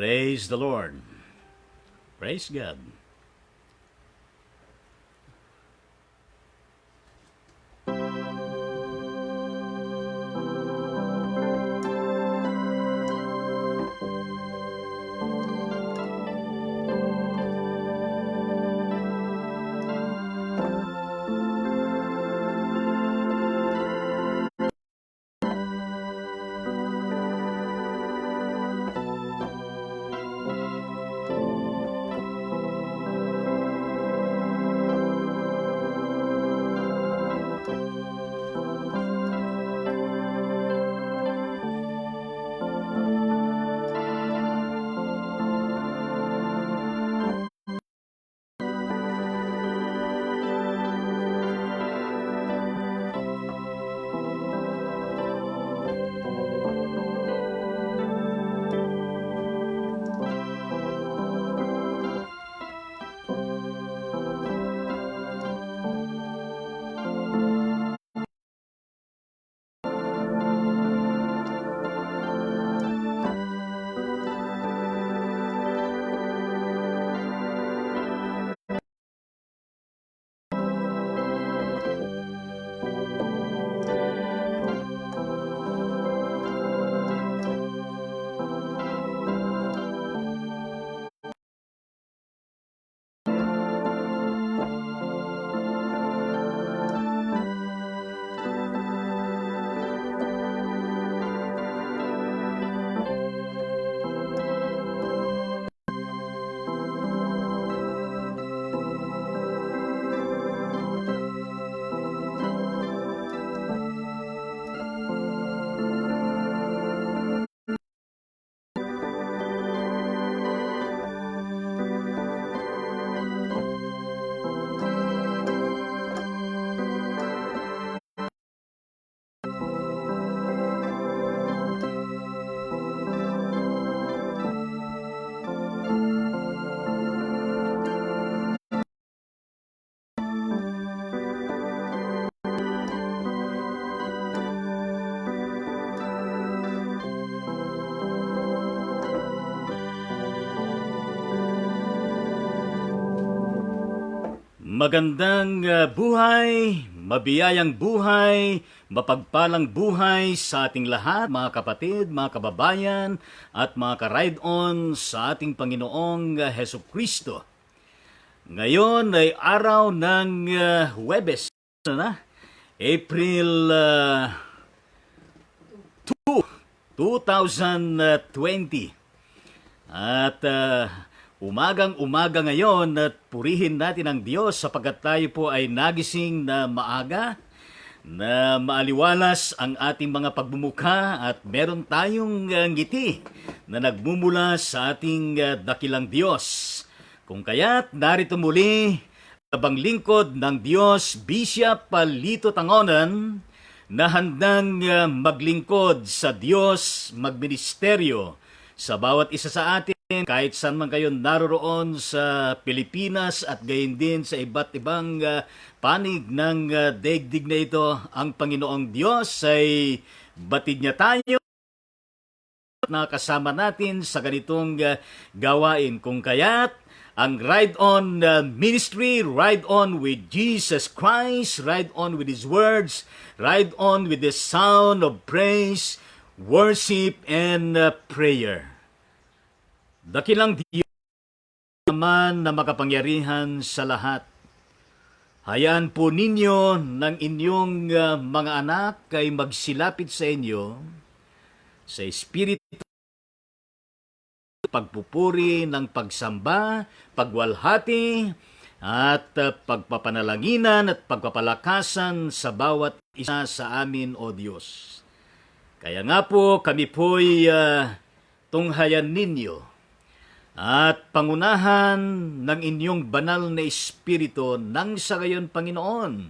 Praise the Lord. Praise God. Magandang buhay, mabiyayang buhay, mapagpalang buhay sa ating lahat, mga kapatid, mga kababayan, at mga ka-ride-on sa ating Panginoong Hesus Kristo. Ngayon ay araw ng Huwebes, April 2, 2020. At umagang-umaga ngayon at purihin natin ang Diyos sapagkat tayo po ay nagising na maaga, na maaliwalas ang ating mga pagbumuka at meron tayong ngiti na nagmumula sa ating dakilang Diyos. Kung kaya't narito muli abang lingkod ng Diyos, Bishop Lito Tangonan, na handang maglingkod sa Diyos, magministeryo sa bawat isa sa atin, kahit saan man kayo naroroon sa Pilipinas at gayon din sa iba't ibang panig ng daigdig na ito. Ang Panginoong Diyos ay batid niya tayo na kasama natin sa ganitong gawain. Kung kaya't ang Ride On Ministry, Ride On with Jesus Christ, Ride On with His words, Ride On with the sound of praise, worship, and prayer. Dakilang Diyos naman na makapangyarihan sa lahat. Hayaan po ninyo ng inyong mga anak ay magsilapit sa inyo sa Espiritu, pagpupuri ng pagsamba, pagwalhati, at pagpapanalanginan at pagpapalakasan sa bawat isa sa amin, O Diyos. Kaya nga po kami po'y tunghayan ninyo at pangunahan ng inyong banal na Espiritu nang sa gayon, Panginoon,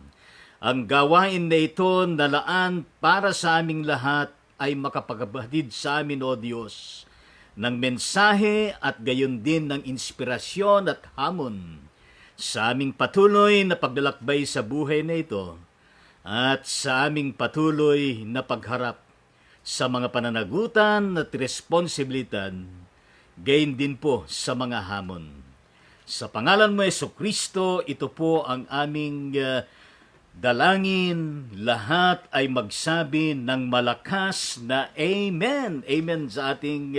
ang gawain na ito na laan para sa aming lahat ay makapagbatid sa amin, O Diyos, ng mensahe at gayon din ng inspirasyon at hamon sa aming patuloy na paglalakbay sa buhay na ito at sa aming patuloy na pagharap sa mga pananagutan at responsibilidad gayon din po sa mga hamon. Sa pangalan mo, Jesucristo, ito po ang aming dalangin. Lahat ay magsabi ng malakas na Amen. Amen sa ating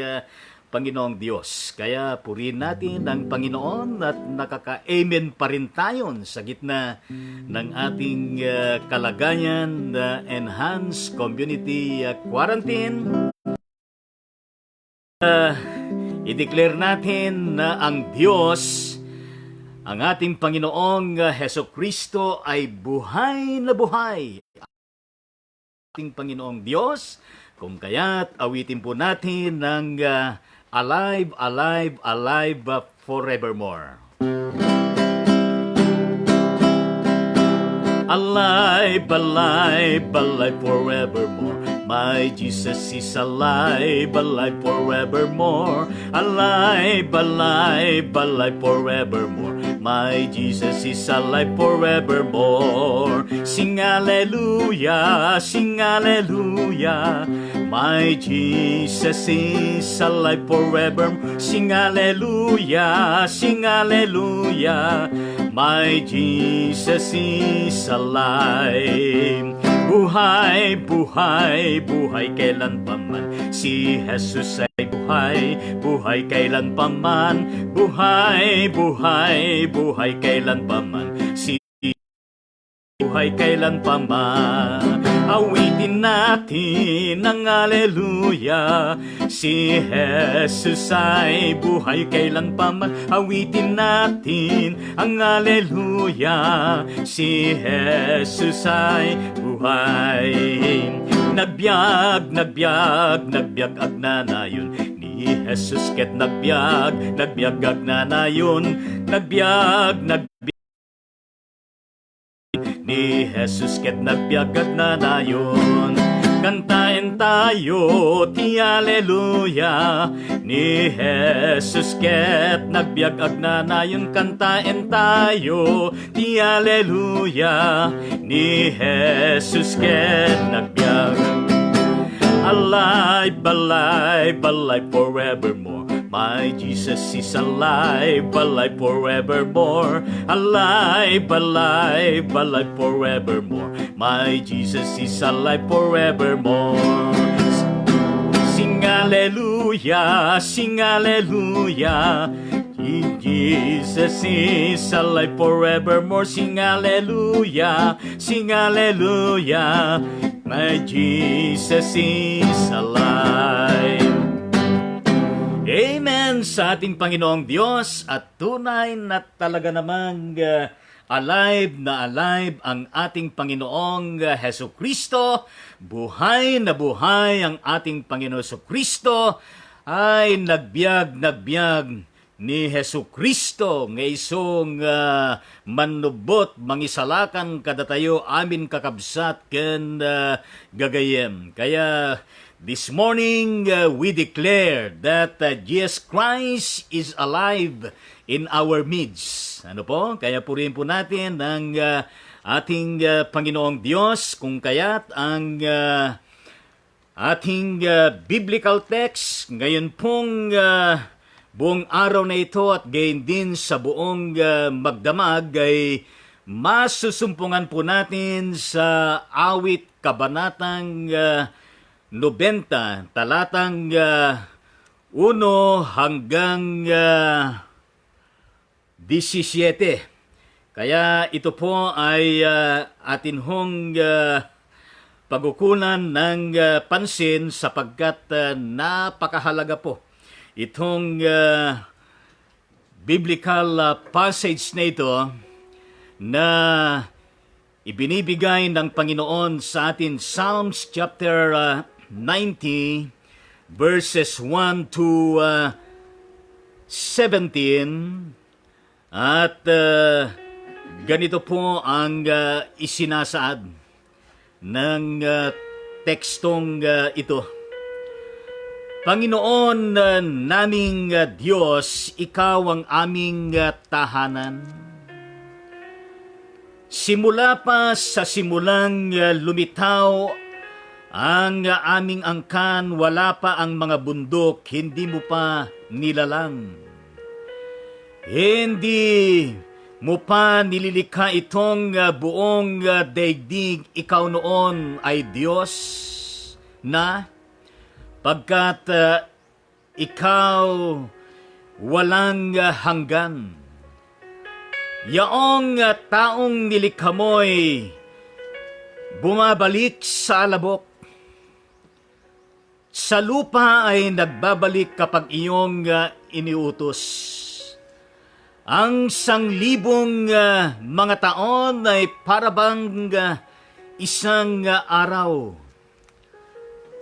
Panginoong Diyos. Kaya purihin natin ang Panginoon at nakaka-amen pa rin tayo sa gitna ng ating kalagayan na enhanced community quarantine. I-declare natin na ang Diyos, ang ating Panginoong Hesukristo ay buhay na buhay. Ating Panginoong Diyos, kung kaya't awitin po natin ng alive, alive, alive forevermore. Alive, alive, alive forevermore. My Jesus is alive, alive forevermore. Alive, alive, alive forevermore. My Jesus is alive forevermore. Sing hallelujah, sing hallelujah. My Jesus is alive forevermore. Sing hallelujah, sing hallelujah. My Jesus is alive. Buhay, buhay, buhay kailanpaman. Si Jesus ay buhay, buhay kailanpaman. Buhay, buhay, buhay kailanpaman. Si buhay kailanpaman. Awitin natin ang haleluya. Si Jesus ay buhay kailanpaman. Awitin natin ang haleluya. Si Jesus ay buhay. Nagbiag, nagbiag, nagbiag agnanayon. Ni Jesus ket nagbiag, nagbiag agnanayon. Nagbiag, nagbiag. Ni Jesus ket nagbiag agnanayon. Kantaen tayo ti haleluya. Ni Jesus ket nagbiag agnanayon. Kantaen tayo ti haleluya. Ni Jesus ket nagbiag. Alive, alive, alive forevermore. My Jesus is alive, alive forevermore. Alive, alive, alive forevermore. My Jesus is alive forevermore. Sing hallelujah, sing hallelujah. Jesus is alive forevermore. Sing hallelujah, sing hallelujah. My Jesus is alive. Amen sa ating Panginoong Diyos at tunay na talaga namang alive na alive ang ating Panginoong Hesukristo. Buhay na buhay ang ating Panginoong Hesukristo ay nagbiag ni Hesukristo nga isong manubot mangisalakan kadatayo amin kakabsat ken gagayem. Kaya this morning, we declare that Jesus Christ is alive in our midst. Ano po? Kaya purihin po natin ang ating Panginoong Diyos kung kaya't ang ating biblical text ngayon pong buong araw na ito at gayon din sa buong magdamag ay masusumpungan po natin sa awit kabanatang 90, talatang 1 hanggang 17. Kaya ito po ay atin hong pagkukunan ng pansin sapagkat napakahalaga po itong biblical passage na ito na ibinibigay ng Panginoon sa atin. Psalms chapter 90 verses 1 to 17 at ganito po ang isinasaad ng tekstong ito. Panginoon naming Diyos, Ikaw ang aming tahanan. Simula pa sa simulang lumitaw Ang aming angkan, wala pa ang mga bundok, hindi mo pa nilalang. Hindi mo pa nililikha itong buong daigdig, ikaw noon ay Diyos na pagkat ikaw walang hanggan. Yaong taong nilikha mo'y bumabalik sa alabok. Sa lupa ay nagbabalik kapag iyong iniutos. Ang 1,000 mga taon ay parabang isang araw.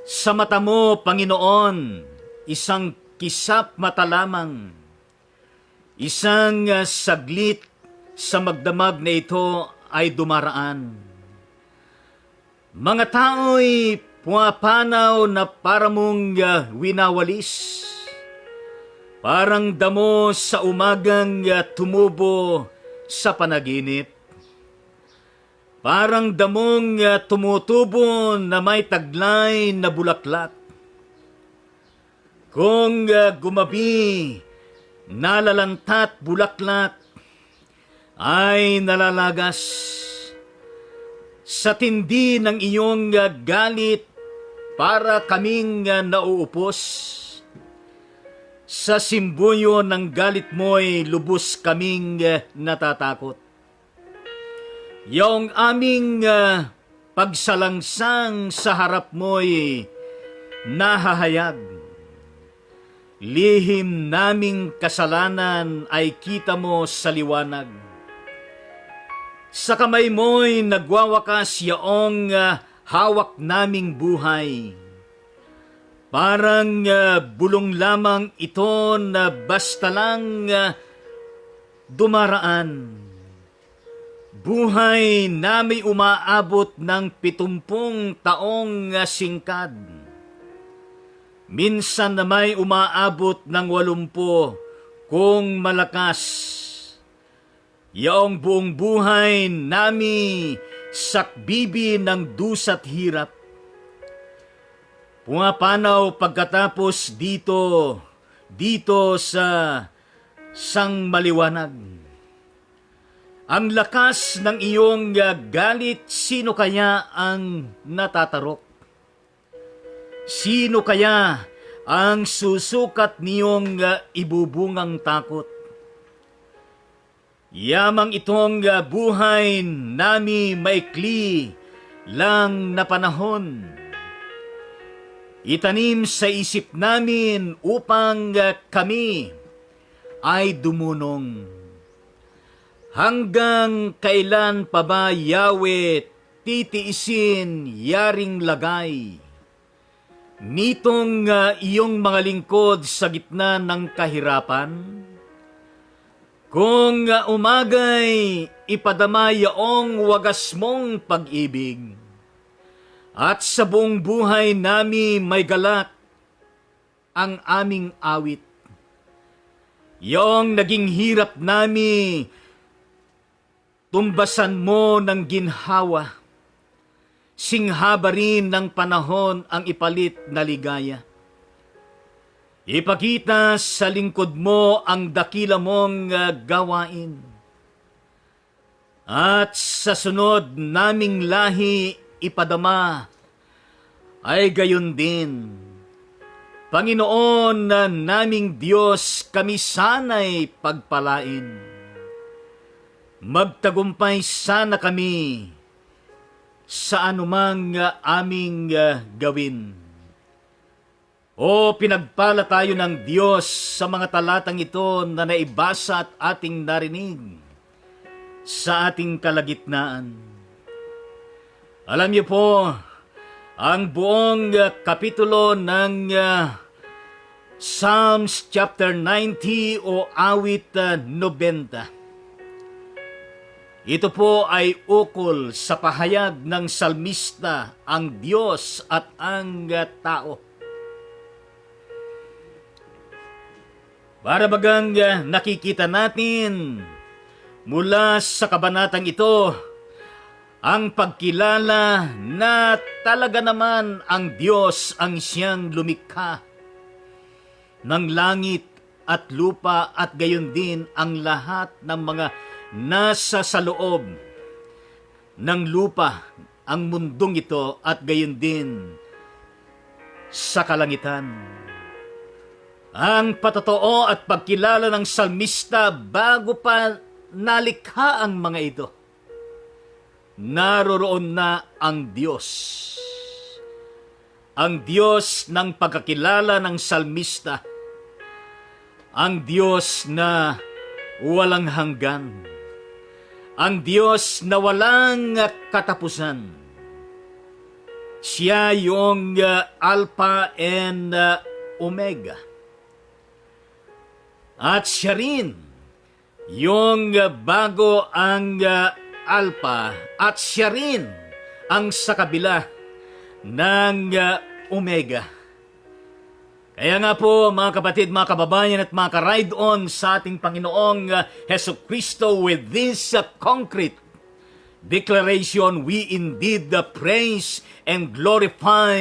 Sa mata mo, Panginoon, isang kisap mata lamang. Isang saglit sa magdamag na ito ay dumaraan. Mga tao'y pumapanaw na para mong winawalis. Parang damo sa umagang tumubo sa panaginip. Parang damong tumutubo na may taglay na bulaklak. Kung gumabi, nalalantat bulaklak ay nalalagas. Sa tindi ng iyong galit, para kaming nauupos. Sa simbuyo ng galit mo'y lubos kaming natatakot. Yung aming pagsalangsang sa harap mo'y nahahayag. Lihim naming kasalanan ay kita mo sa liwanag. Sa kamay mo'y nagwawakas yaong hawak naming buhay. Parang bulong lamang ito na basta lang dumaraan. Buhay na may umaabot ng 70 taong singkad. Minsan na may umaabot ng 80 kung malakas. Yaong buong buhay nami sakbibi ng dusa't hirap. Pumapanaw pagkatapos dito sa sangmaliwanag. Ang lakas ng iyong galit, sino kaya ang natatarok? Sino kaya ang susukat niyong ibubungang takot? Yamang itong buhay nami maikli lang na panahon. Itanim sa isip namin upang kami ay dumunong. Hanggang kailan pa ba, Yahweh, titiisin yaring lagay? Nitong iyong mga lingkod sa gitna ng kahirapan? Kung umagay, ipadama yaong wagas mong pag-ibig. At sa buong buhay nami may galak ang aming awit. Yung naging hirap nami, tumbasan mo ng ginhawa. Singhaba rin ng panahon ang ipalit na ligaya. Ipakita sa lingkod mo ang dakila mong gawain. At sa sunod naming lahi ipadama ay gayon din. Panginoon na naming Diyos, kami sana'y pagpalain. Magtagumpay sana kami sa anumang aming gawin. O pinagpala tayo ng Diyos sa mga talatang ito na naibasa at ating narinig sa ating kalagitnaan. Alam niyo po, ang buong kapitulo ng Psalms chapter 90 o awit 90. Ito po ay ukol sa pahayag ng salmista, ang Diyos at ang tao. Para bagang nakikita natin mula sa kabanatang ito Ang pagkilala na talaga naman ang Diyos ang siyang lumikha ng langit at lupa at gayon din ang lahat ng mga nasa sa loob ng lupa, ang mundong ito at gayon din sa kalangitan. Ang patotoo at pagkilala ng salmista bago pa nalikha ang mga ito. Naroroon na ang Diyos. Ang Diyos ng pagkakilala ng salmista. Ang Diyos na walang hanggan. Ang Diyos na walang katapusan. Siya yung Alpha and Omega. At siya rin yung bago ang Alpha at siya rin ang sa kabila ng Omega. Kaya nga po mga kapatid, mga kababayan at mga ka-ride on sa ating Panginoong Hesus Kristo with this concrete declaration, we indeed praise and glorify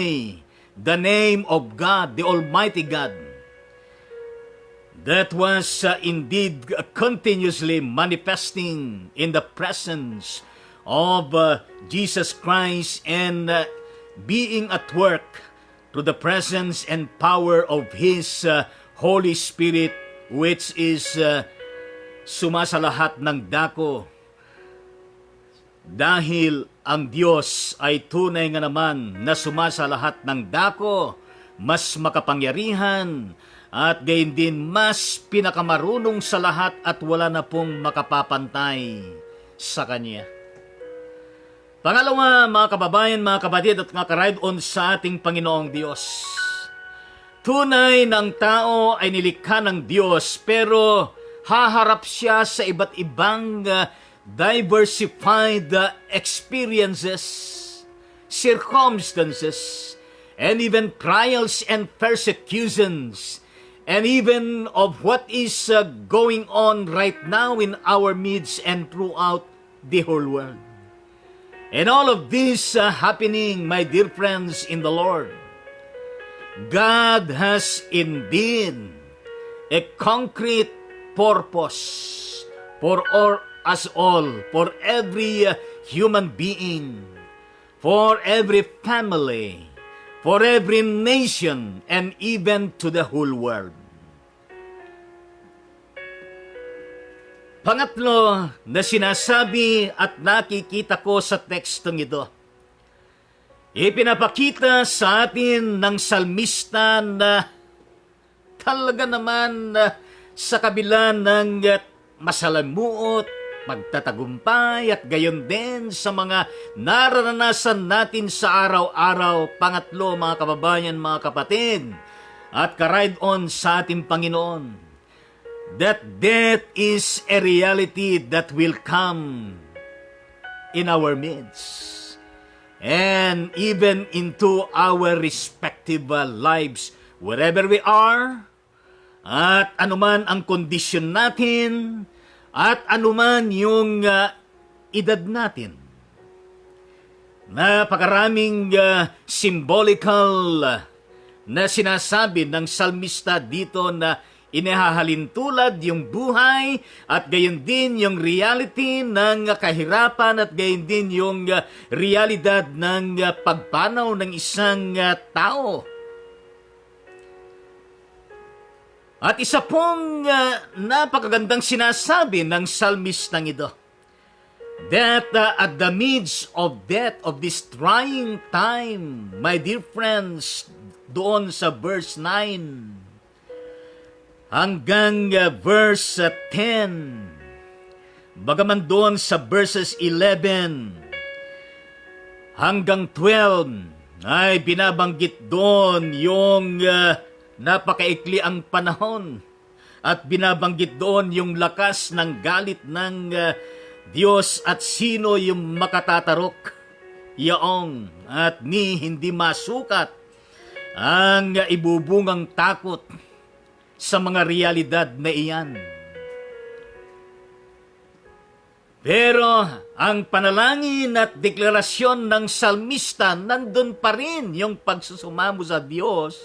the name of God, the Almighty God, that was indeed continuously manifesting in the presence of Jesus Christ and being at work through the presence and power of His Holy Spirit, which is sumasalahat ng dako. Dahil ang Diyos ay tunay nga naman na sumasalahat ng dako, mas makapangyarihan, at gayon din mas pinakamarunong sa lahat at wala na pong makapapantay sa Kanya. Pangalawa, mga kababayan, mga kapatid at mga ka-ride on sa ating Panginoong Diyos. Tunay ng tao ay nilikha ng Diyos pero haharap siya sa iba't ibang diversified experiences, circumstances, and even trials and persecutions, and even of what is going on right now in our midst and throughout the whole world. And all of this happening, my dear friends in the Lord, God has indeed a concrete purpose for us all, for every human being, for every family, for every nation, and even to the whole world. Pangatlo na sinasabi at nakikita ko sa tekstong ito, ipinapakita sa atin ng salmista na talaga naman sa kabila ng masalamuot, pagtatagumpay at gayon din sa mga nararanasan natin sa araw-araw. Pangatlo, mga kababayan, mga kapatid, at ka-ride on sa ating Panginoon, that death is a reality that will come in our midst and even into our respective lives, wherever we are, at anuman ang kondisyon natin, at anuman yung edad natin. Napakaraming symbolical na sinasabi ng salmista dito na inihahalintulad yung buhay at gayon din yung reality ng kahirapan at gayon din yung realidad ng pagpanaw ng isang tao. At isa pong napakagandang sinasabi ng psalmistang ito, that at the midst of death, of this trying time, my dear friends, doon sa verse 9, hanggang verse 10, bagaman doon sa verses 11 hanggang 12, ay binabanggit doon yung napakaikli ang panahon at binabanggit doon yung lakas ng galit ng Diyos at sino yung makatatarok yaong at ni hindi masukat ang ibubungang takot sa mga realidad na iyan. Pero ang panalangin at deklarasyon ng salmista, nandun pa rin yung pagsusumamo sa Diyos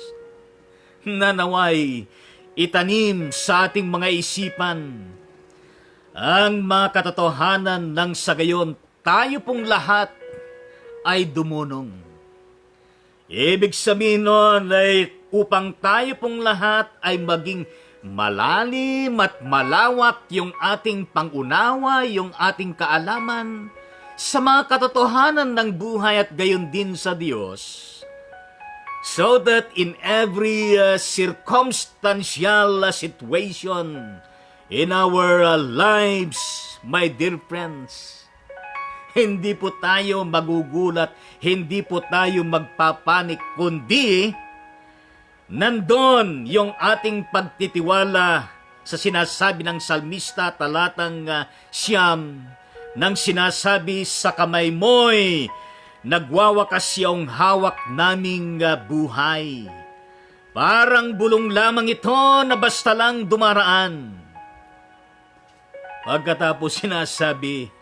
na naway itanim sa ating mga isipan ang mga katotohanan ng sa gayon tayo pong lahat ay dumunong. Ibig sabihin nun ay upang tayo pong lahat ay maging malalim at malawak yung ating pangunawa, yung ating kaalaman sa mga katotohanan ng buhay at gayon din sa Diyos. So that in every circumstantial situation in our lives, my dear friends, hindi po tayo magugulat, hindi po tayo magpapanik, kundi nandun yung ating pagtitiwala sa sinasabi ng salmista, talatang siyam, nang sinasabi, sa kamay mo'y nagwawakas yung hawak naming buhay. Parang bulong lamang ito na basta lang dumaraan. Pagkatapos sinasabi,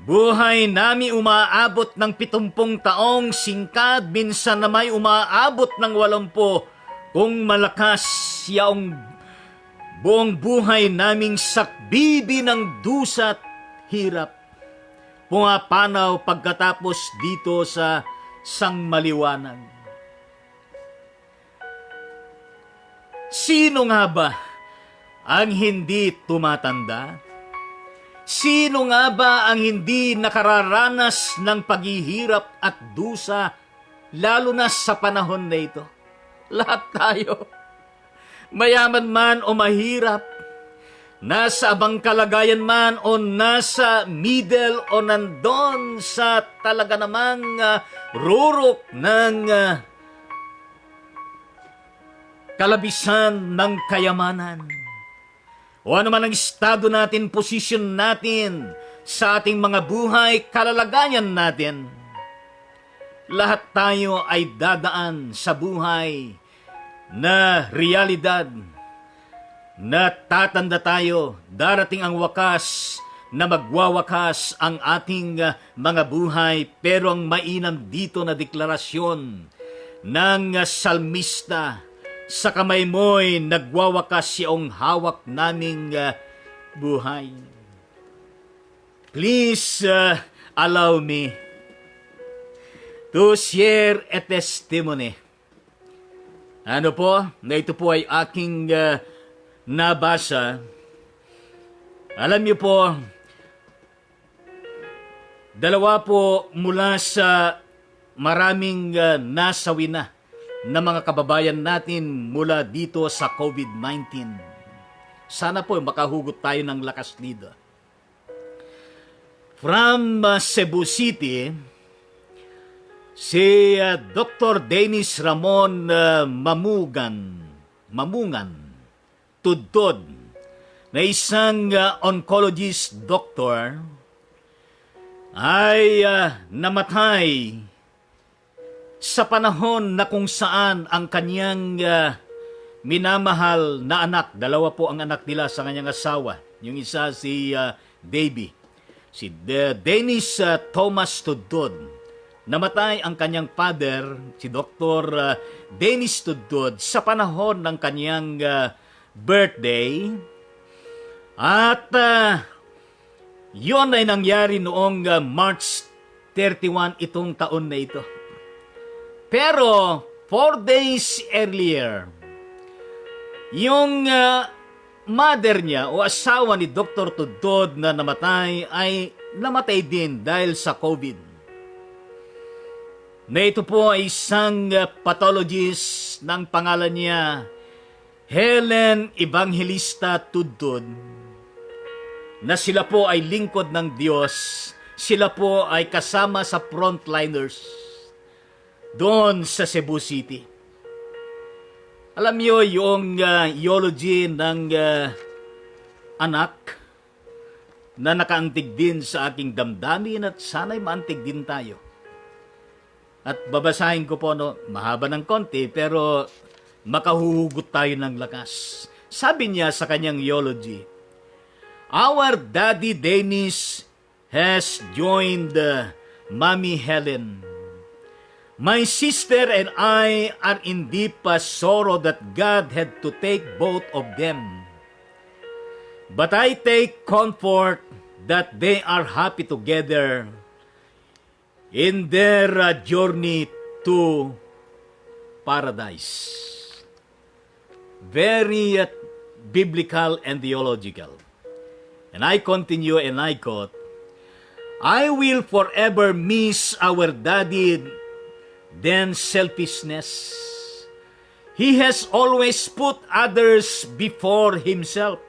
buhay nami umaabot ng 70 taong singkad, minsan na may umaabot ng 80, kung malakas yaong buong buhay naming sakbibi ng dusat hirap. Pumapanaw pagkatapos dito sa sangmaliwanag. Sino nga ba ang hindi tumatanda? Sino nga ba ang hindi nakararanas ng paghihirap at dusa, lalo na sa panahon na ito? Lahat tayo, mayaman man o mahirap, nasa abang kalagayan man o nasa middle o nandon sa talaga namang rurok ng kalabisan ng kayamanan. O ano man ang estado natin, posisyon natin sa ating mga buhay, kalalagayan natin, lahat tayo ay dadaan sa buhay na realidad, na tatanda tayo, darating ang wakas na magwawakas ang ating mga buhay. Pero ang mainam dito na deklarasyon ng salmista, sa kamay mo'y nagwawakas yung hawak naming buhay. Please allow me to share a testimony. Ano po, na ito po ay aking nabasa. Alam niyo po, dalawa po mula sa maraming nasawi na mga kababayan natin mula dito sa COVID-19. Sana po makahugot tayo ng lakas dito. From Cebu City, si Dr. Dennis Ramon Mamungan Tudtod, na isang oncologist doctor, ay namatay sa panahon na kung saan ang kanyang minamahal na anak, dalawa po ang anak nila sa kanyang asawa. Yung isa si Davy, si Dennis Thomas Tudtod. Namatay ang kanyang father, si Dr. Dennis Tudtod, sa panahon ng kanyang birthday. At yon ay nangyari noong March 31 itong taon na ito. Pero 4 days earlier, yung mother niya o asawa ni Dr. Tudtod na namatay ay namatay din dahil sa COVID. Na ito po ay isang pathologist ng pangalan niya Helen Evangelista Tudtod, na sila po ay lingkod ng Diyos. Sila po ay kasama sa frontliners doon sa Cebu City. Alam niyo yung eulogy ng anak na nakaantig din sa aking damdamin, at sana'y maantig din tayo. At babasahin ko po, mahaba ng konti, pero makahuhugot tayo ng lakas. Sabi niya sa kanyang eulogy, "Our Daddy Dennis has joined Mommy Helen. My sister and I are in deep sorrow that God had to take both of them. But I take comfort that they are happy together in their journey to paradise. Very biblical and theological. And I continue and I quote, I will forever miss our daddy than selfishness. He has always put others before himself.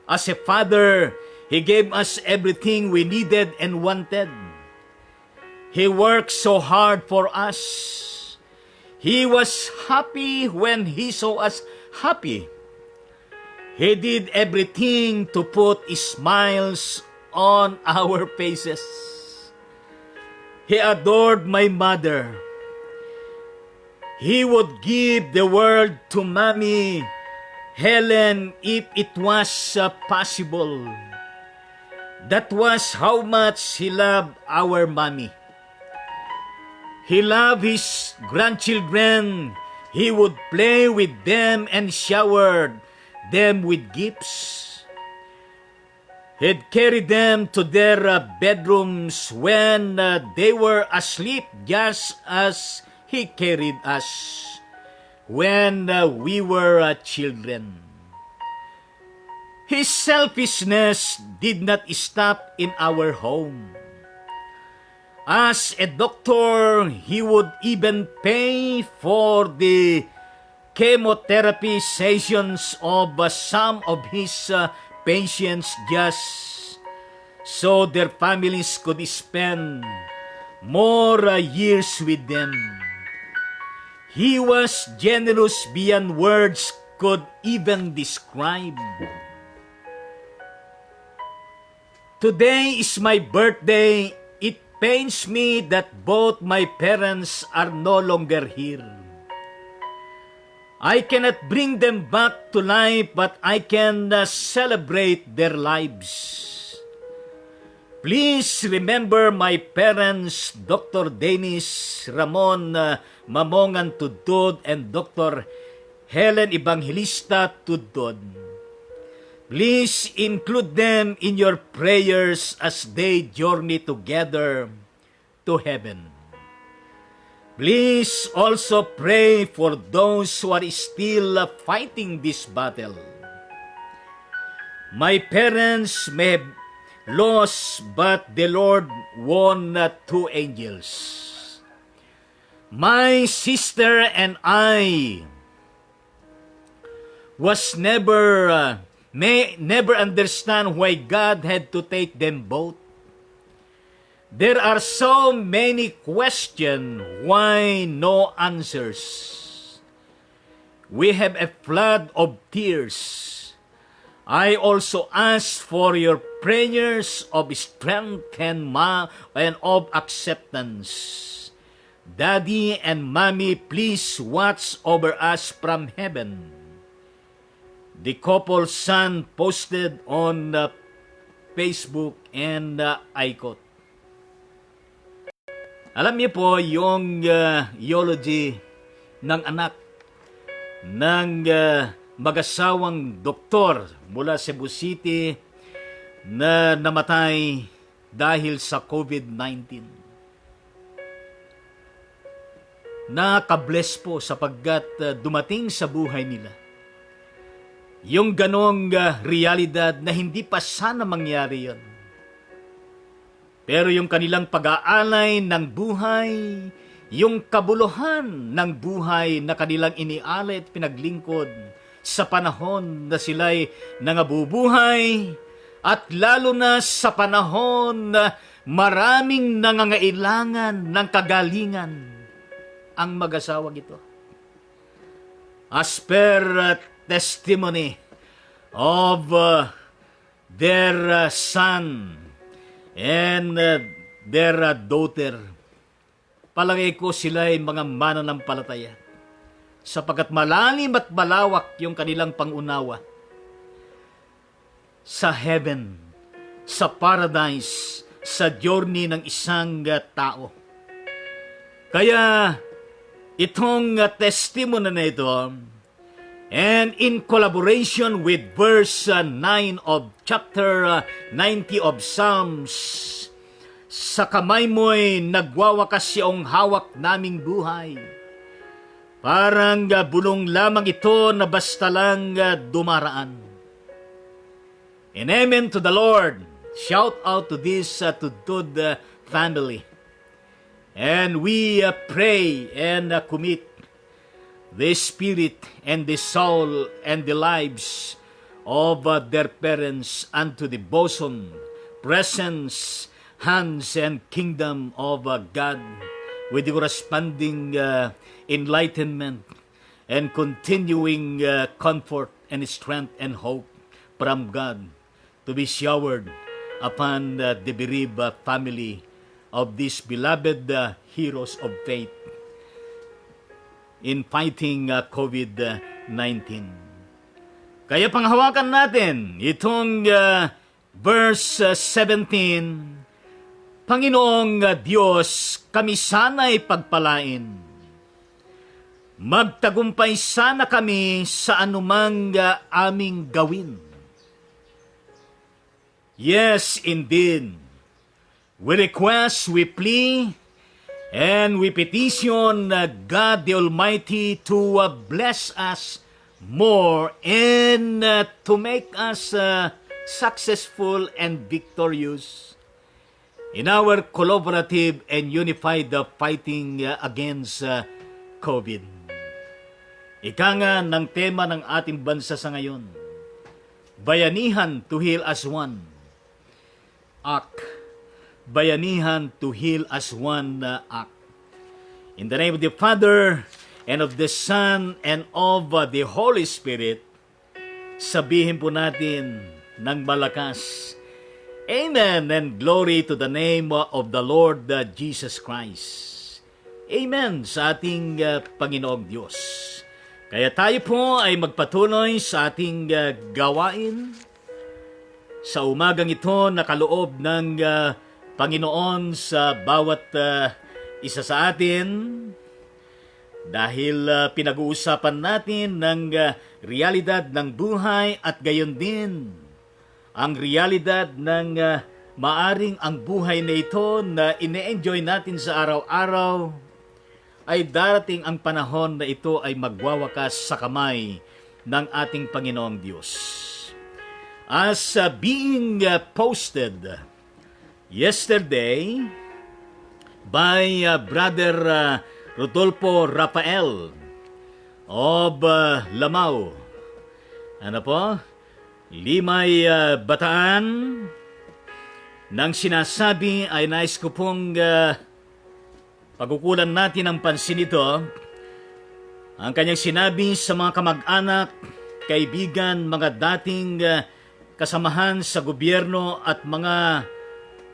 As a father, he gave us everything we needed and wanted. He worked so hard for us. He was happy when he saw us happy. He did everything to put smiles on our faces. He adored my mother. He would give the world to Mommy Helen if it was possible. That was how much he loved our mommy. He loved his grandchildren. He would play with them and shower them with gifts. He'd carry them to their bedrooms when they were asleep, just as he carried us when we were children. His selfishness did not stop in our home. As a doctor, he would even pay for the chemotherapy sessions of some of his patients just so their families could spend more years with them. He was generous beyond words could even describe. Today is my birthday. It pains me that both my parents are no longer here. I cannot bring them back to life, but I can celebrate their lives. Please remember my parents, Dr. Dennis Ramon Mamongan Tudod and Dr. Helen Evangelista Tudod. Please include them in your prayers as they journey together to heaven. Please also pray for those who are still fighting this battle. My parents may have lost, but the Lord won 2 angels. My sister and I may never understand why God had to take them both. There are so many questions, why no answers? We have a flood of tears. I also ask for your prayers of strength and of acceptance. Daddy and Mommy, please watch over us from heaven. The couple's son posted on Facebook and I quote. Alam niyo po yung eulogy ng anak ng mag-asawang doktor mula Cebu City na namatay dahil sa COVID-19. Nakabless po sapagkat dumating sa buhay nila yung ganong realidad na hindi pa sana mangyari yon. Pero yung kanilang pag-aalay ng buhay, yung kabuluhan ng buhay na kanilang inialay at pinaglingkod sa panahon na sila'y nangabubuhay at lalo na sa panahon na maraming nangangailangan ng kagalingan ang mag-asawang ito. As per testimony of their son and their daughter, palagay ko sila ay mga mananampalataya sapagkat malalim at malawak yung kanilang pangunawa sa heaven sa paradise sa journey ng isang tao. Kaya itong testimony na ito, and in collaboration with verse 9 of chapter 90 of Psalms, sa kamay mo'y nagwawakas iyong hawak naming buhay. Parang bulong lamang ito na basta lang dumaraan. And amen to the Lord. Shout out to this to the family. And we pray and commit the spirit and the soul and the lives of their parents unto the bosom, presence, hands, and kingdom of God, with the corresponding enlightenment and continuing comfort and strength and hope from God to be showered upon the bereaved family of these beloved heroes of faith in fighting COVID-19. Kaya panghawakan natin itong verse 17, Panginoong Diyos, kami sana'y pagpalain. Magtagumpay sana kami sa anumang aming gawin. Yes, indeed. We request, we plea, and we petition God the Almighty to bless us more and to make us successful and victorious in our collaborative and unified fighting against COVID. Ika nga ng tema ng ating bansa sa ngayon, Bayanihan to heal as one. Bayanihan to heal as one act. In the name of the Father, and of the Son, and of the Holy Spirit, sabihin po natin ng malakas, Amen, and glory to the name of the Lord Jesus Christ. Amen sa ating Panginoong Diyos. Kaya tayo po ay magpatuloy sa ating gawain sa umagang ito na kaloob ng Panginoon sa bawat isa sa atin, dahil pinag-uusapan natin ng realidad ng buhay at gayon din ang realidad ng maaring ang buhay na ito na ine-enjoy natin sa araw-araw ay darating ang panahon na ito ay magwawakas sa kamay ng ating Panginoong Diyos. As being posted yesterday by Brother Rodolfo Rafael of Lamao. Ano po? Limay Bataan. Nang sinasabi ay nais ko pong pagkukulan natin ang pansin ito. Ang kanyang sinabi sa mga kamag-anak, kaibigan, mga dating kasamahan sa gobyerno at mga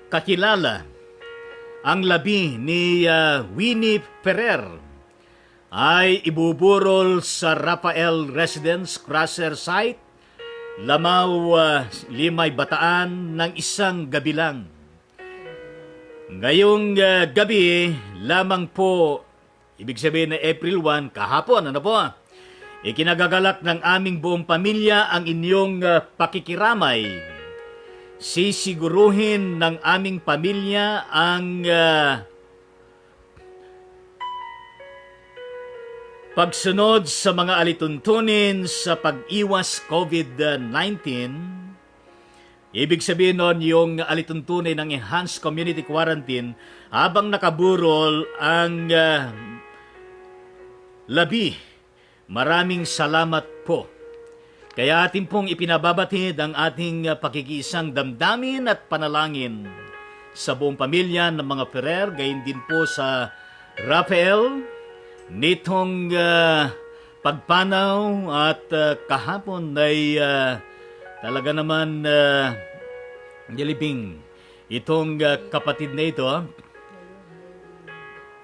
kakilala, ang labi ni Winnie Ferrer ay ibuburol sa Rafael Residence Crusher Site, Lamao, Limay, Bataan ng isang gabi lang. Ngayong gabi lamang po, ibig sabihin na April 1, kahapon, ano po? Ikinagagalak ng aming buong pamilya ang inyong pakikiramay. Sisiguruhin ng aming pamilya ang pagsunod sa mga alituntunin sa pag-iwas COVID-19. Ibig sabihin nun yung alituntunin ng enhanced community quarantine habang nakaburol ang labi. Maraming salamat po. Kaya atin pong ipinababatid ang ating pakikiisang damdamin at panalangin sa buong pamilya ng mga Ferrer, gayon din po sa Rafael, nitong pagpanaw at kahapon ay talaga naman nilibing itong kapatid na ito.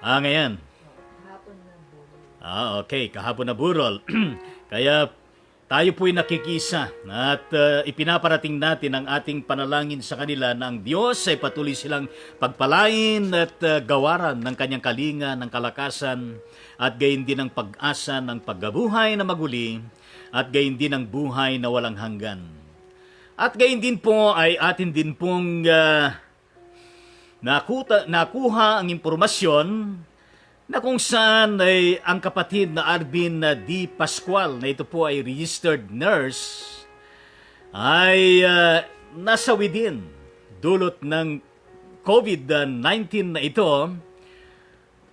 Ngayon. Okay, kahapon na burol. Kaya tayo po'y nakikisa at ipinaparating natin ang ating panalangin sa kanila na ang Diyos ay patuloy silang pagpalain at gawaran ng kanyang kalinga, ng kalakasan at gayon din ang pag-asa ng paggabuhay na maguli at gayon din ang buhay na walang hanggan. At gayon din po ay atin din pong nakuha ang impormasyon na kung saan ay ang kapatid na Arvin D. Pascual, na ito po ay registered nurse, ay nasawi din dulot ng COVID-19 na ito.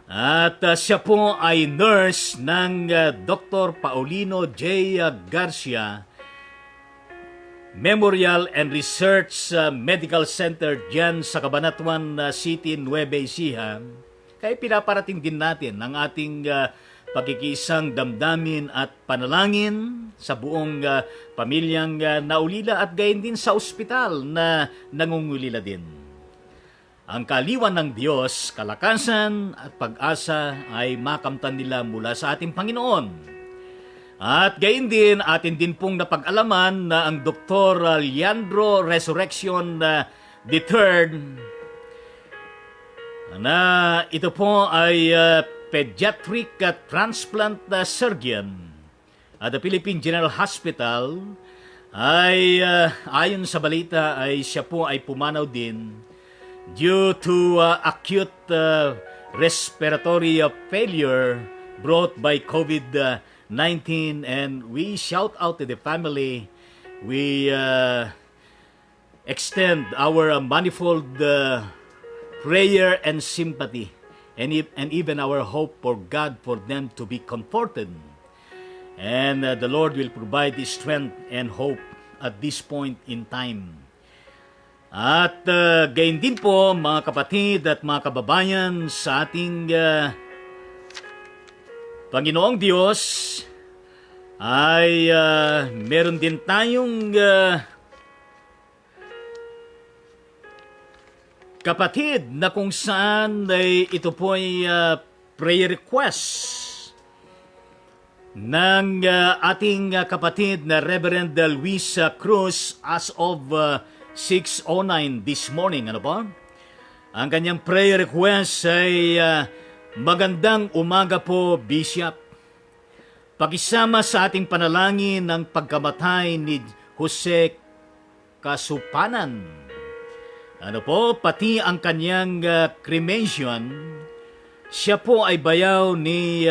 At siya po ay nurse ng Dr. Paulino J. Garcia Memorial and Research Medical Center dyan sa Cabanatuan City, Nueva Ecija. Kaya pinaparating din natin ang ating pagkikisang damdamin at panalangin sa buong pamilyang naulila at gayon din sa ospital na nangungulila din. Ang kaliwan ng Diyos, kalakasan at pag-asa ay makamtan nila mula sa ating Panginoon. At gayon din, atin din pong napag-alaman na ang Dr. Leandro Resurrection III na ito po ay pediatric transplant surgeon at the Philippine General Hospital ay ayon sa balita ay siya po ay pumanaw din due to acute respiratory failure brought by COVID-19, and we shout out to the family. We extend our manifold prayer and sympathy, and even our hope for God for them to be comforted. And the Lord will provide the strength and hope at this point in time. At gayon din po mga kapatid at mga kababayan sa ating Panginoong Diyos ay meron din tayong kapatid na kung saan ay ito po ay prayer request ng ating kapatid na Reverend Luis Cruz as of 6:09 this morning. Ano po? Ang kanyang prayer request ay magandang umaga po, Bishop. Pakisama sa ating panalangin ang pagkamatay ni Jose Kasupanan. Ano po, pati ang kanyang cremation. Siya po ay bayaw ni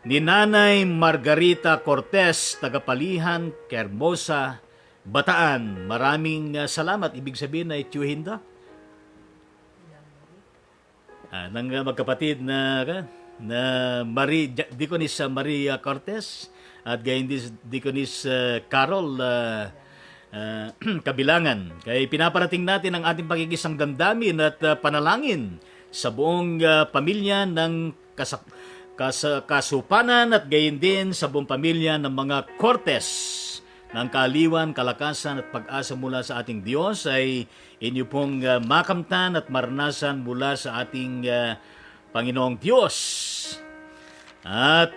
Nanay Margarita Cortez, tagapalihan, Hermosa, Bataan. Maraming salamat. Ibig sabihin ay tiyuhinda. Ng magkapatid na Deaconess Maria Cortez at gayon din Deaconess Carol Kabilangan. Kaya pinaparating natin ang ating pagkikisang damdamin at panalangin sa buong pamilya ng Kasupanan at gayon din sa buong pamilya ng mga Cortez. Ng kaaliwan, kalakasan at pag-asa mula sa ating Diyos ay inyo pong makamtan at maranasan mula sa ating Panginoong Diyos. At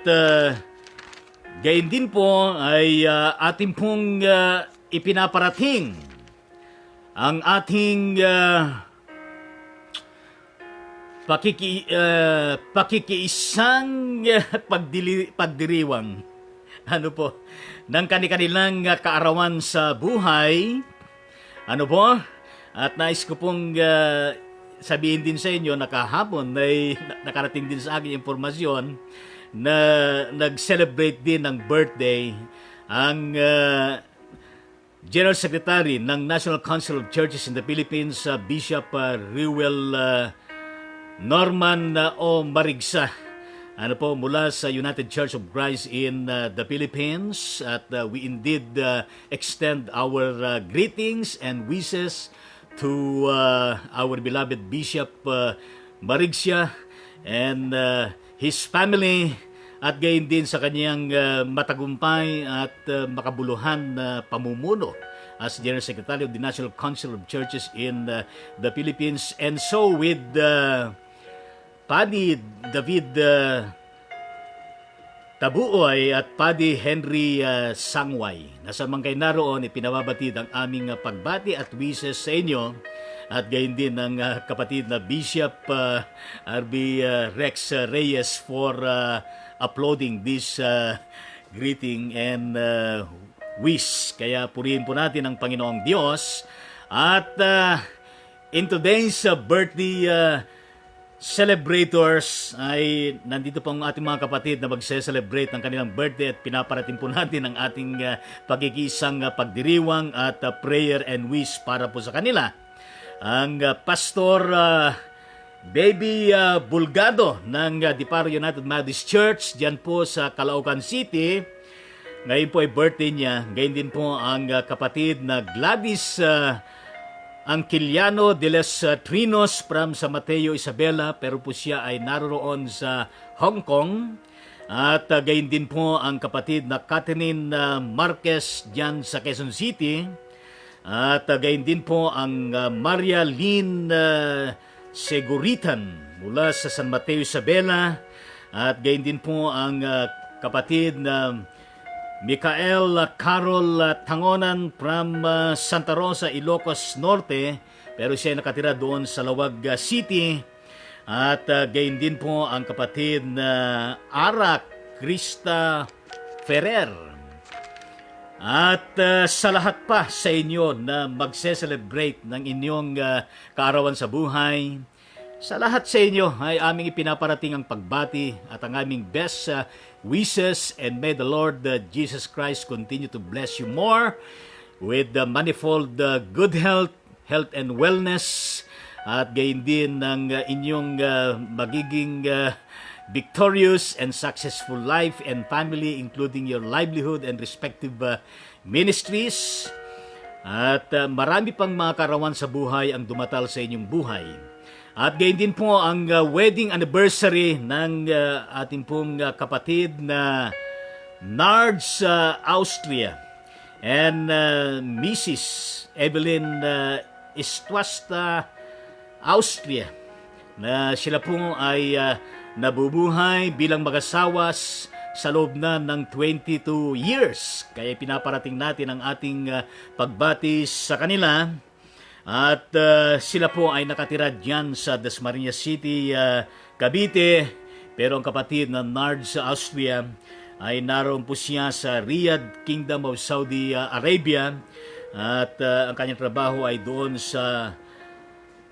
gayon din po ay ating pong ipinaparating ang ating pakikiisang pagdiriwang. Ano po? Ng kanilang kaarawan sa buhay. Ano po? At nais ko pong sabihin din sa inyo na kahapon ay nakarating din sa akin impormasyon na nag-celebrate din ng birthday ang General Secretary ng National Council of Churches in the Philippines, Bishop Reuel Norman O. Marigsa. Ano po, mula sa United Church of Christ in the Philippines, at we indeed extend our greetings and wishes to our beloved Bishop Marigsa and his family, at gayon din sa kanyang matagumpay at makabuluhan na pamumuno as General Secretary of the National Council of Churches in the Philippines. And so with Paddy David Tabuoy at Paddy Henry Sangway. Nasa man kayo naroon, ipinababatid ang aming pagbati at wishes sa inyo at gayon din ng kapatid na Bishop RB Rex Reyes for uploading this greeting and wish. Kaya purihin po natin ang Panginoong Diyos. At in today's birthday celebrators ay nandito pong ating mga kapatid na magse-celebrate ng kanilang birthday at pinaparating po natin ang ating pagkikisang pagdiriwang at prayer and wish para po sa kanila. Ang Pastor Baby Bulgado ng Diparo United Methodist Church diyan po sa Caloocan City. Ngayon po ay birthday niya. Ngayon din po ang kapatid na Gladys Angkiliano de los Trinos from San Mateo, Isabela, pero po siya ay naroon sa Hong Kong. At gayon din po ang kapatid na Catherine Marquez dyan sa Quezon City. At gayon din po ang Maria Lynn Seguritan mula sa San Mateo, Isabela. At gayon din po ang kapatid na Michael Carol Tangonan from Santa Rosa, Ilocos Norte, pero siya ay nakatira doon sa Lawag City. At gayon din po ang kapatid na Ara Krista Ferrer. At sa lahat pa sa inyo na magse-celebrate ng inyong kaarawan sa buhay, sa lahat sa inyo ay aming ipinaparating ang pagbati at ang aming best wishes, and may the Lord Jesus Christ continue to bless you more with the manifold good health and wellness, at gayon din ng inyong magiging victorious and successful life and family, including your livelihood and respective ministries. At marami pang mga karawan sa buhay ang dumatal sa inyong buhay. At gayon din po ang wedding anniversary ng ating pong kapatid na Nards Austria and Mrs. Evelyn Istuasta Austria, na sila po ay nabubuhay bilang mag-asawas sa loob na ng 22 years. Kaya pinaparating natin ang ating pagbati sa kanila. At sila po ay nakatira dyan sa Dasmariñas City, Cavite. Pero ang kapatid na Nards sa Austria ay naroon po siya sa Riyadh, Kingdom of Saudi Arabia. At ang kanyang trabaho ay doon sa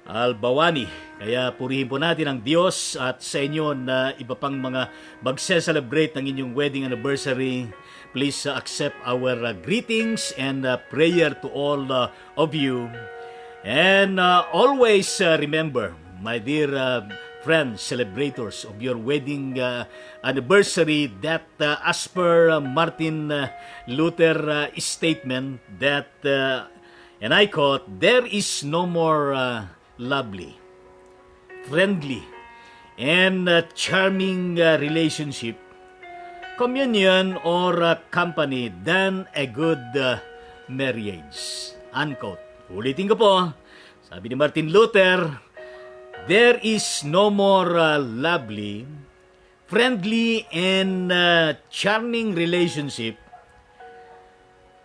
Al-Bawani. Kaya purihin po natin ang Diyos, at sa inyo na iba pang mga magse-celebrate ng inyong wedding anniversary, please accept our greetings and prayer to all of you. And always remember, my dear friends, celebrators of your wedding anniversary, that as per Martin Luther statement, that, and I quote, there is no more lovely, friendly, and charming relationship, communion, or company than a good marriage. Unquote. Ulitin ko po, sabi ni Martin Luther, there is no more lovely, friendly, and charming relationship,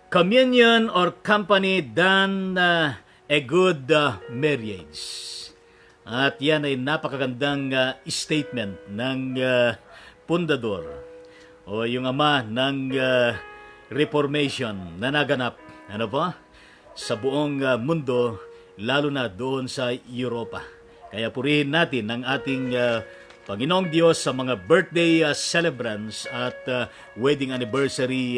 communion, or company than a good marriage. At yan ay napakagandang statement ng pundador o yung ama ng Reformation na naganap, ano po, sa buong mundo, lalo na doon sa Europa. Kaya purihin natin ang ating Panginoong Diyos sa mga birthday celebrants at wedding anniversary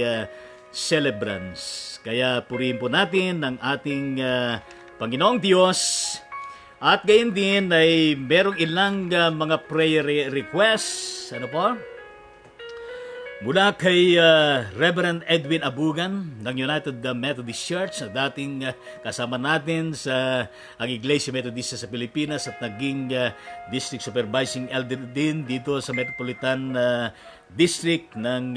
celebrants. Kaya purihin po natin ang ating Panginoong Diyos. At gayon din ay merong ilang mga prayer requests. Ano po? Mula kay Reverend Edwin Abugan ng United Methodist Church, na dating kasama natin sa ang Iglesia Methodista sa Pilipinas at naging District Supervising Elder din dito sa Metropolitan District ng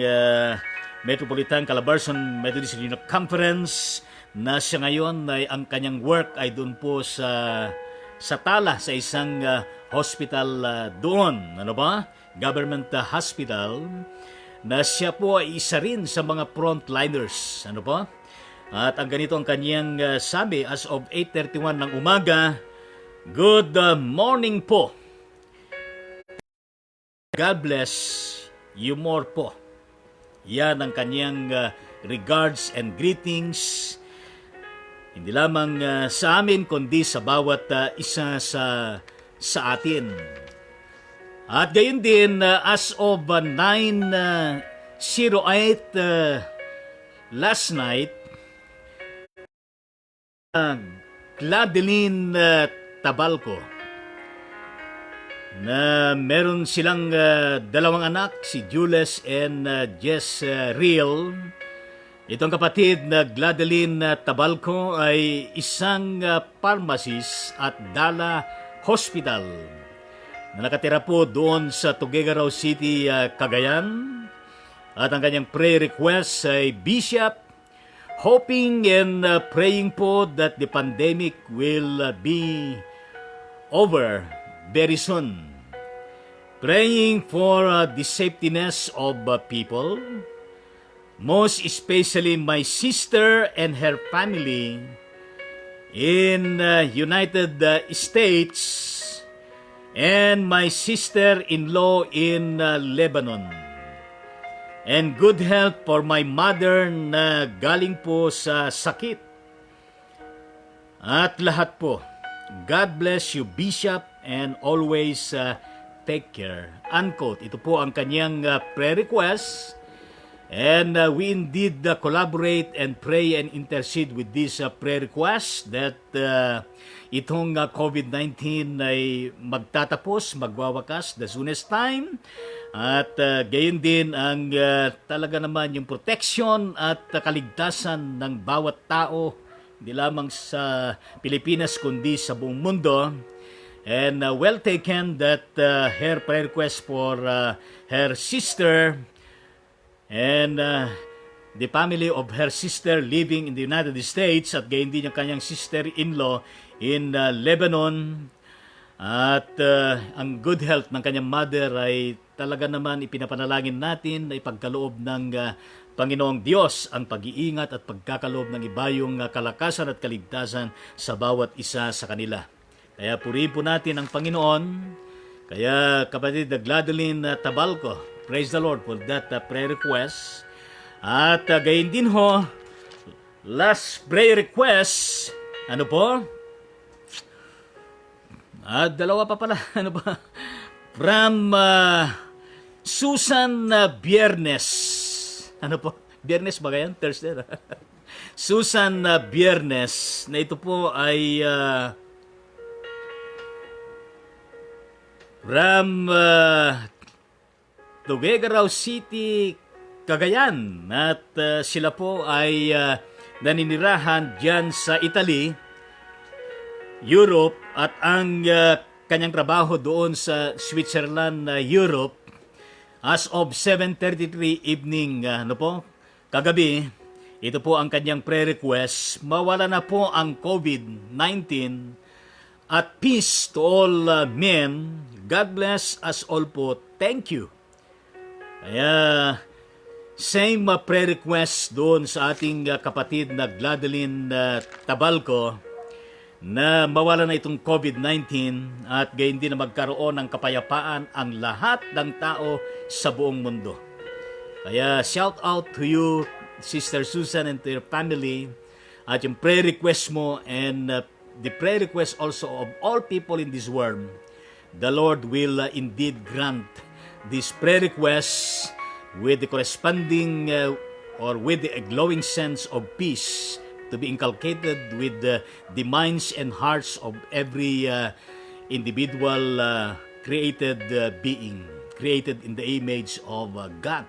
Metropolitan Calabarzon Methodist Union Conference, na siya ngayon ay ang kanyang work ay doon po sa Tala, sa isang hospital doon. Ano ba? Government hospital na siya po ay isa rin sa mga frontliners. Ano po? At ang ganito ang kanyang sabi as of 8:31 ng umaga, "Good morning po. God bless you more po." Yan ang kanyang regards and greetings. Hindi lamang sa amin, kundi sa bawat isa sa atin. At gayon din, as of 9:08 last night, Gladeline Tabalco, na meron silang dalawang anak, si Jules and Jess Real. Itong kapatid na Gladeline Tabalco ay isang pharmacist at Dala Hospital na nakatira po doon sa Tuguegarao City, Cagayan. At ang kanyang prayer request ay Bishop, hoping and praying po that the pandemic will be over very soon. Praying for the safetyness of people, most especially my sister and her family in United States and my sister-in-law in Lebanon. And good health for my mother na galing po sa sakit. At lahat po, God bless you, Bishop, and always take care. Unquote. Ito po ang kanyang prayer request. And we indeed collaborate and pray and intercede with this prayer request that itong COVID-19 ay magtatapos, magwawakas the soonest time. At gayon din ang talaga naman yung protection at kaligtasan ng bawat tao, hindi lamang sa Pilipinas kundi sa buong mundo. And well taken that her prayer request for her sister and the family of her sister living in the United States, at gayon din yung kanyang sister-in-law in Lebanon. At ang good health ng kanyang mother ay talaga naman ipinapanalangin natin na ipagkaloob ng Panginoong Diyos ang pag-iingat at pagkakaloob ng ibayong kalakasan at kaligtasan sa bawat isa sa kanila. Kaya purihin po natin ang Panginoon. Kaya kapatid Gladeline Tabalco, praise the Lord for that prayer request. At gayon din ho, last prayer request, ano po? Dalawa pa pala, ano ba? From Susan Biernes. Ano po? Biernes ba yan? Thursday. Susan Biernes, na ito po ay from Tuguegarao City, Cagayan. At sila po ay naninirahan dyan sa Italy, Europe, at ang kanyang trabaho doon sa Switzerland, Europe. As of 7:33 evening, kagabi, ito po ang kanyang prayer request. Mawala na po ang COVID-19 at peace to all men. God bless us all po. Thank you. Kaya, same prayer request doon sa ating kapatid na Gladeline Tabalco, na mawala na itong COVID-19 at gayon din na magkaroon ng kapayapaan ang lahat ng tao sa buong mundo. Kaya shout out to you, Sister Susan, and to your family, at yung prayer request mo and the prayer request also of all people in this world. The Lord will indeed grant this prayer request with the corresponding or with the glowing sense of peace to be inculcated with the minds and hearts of every individual created being, created in the image of God.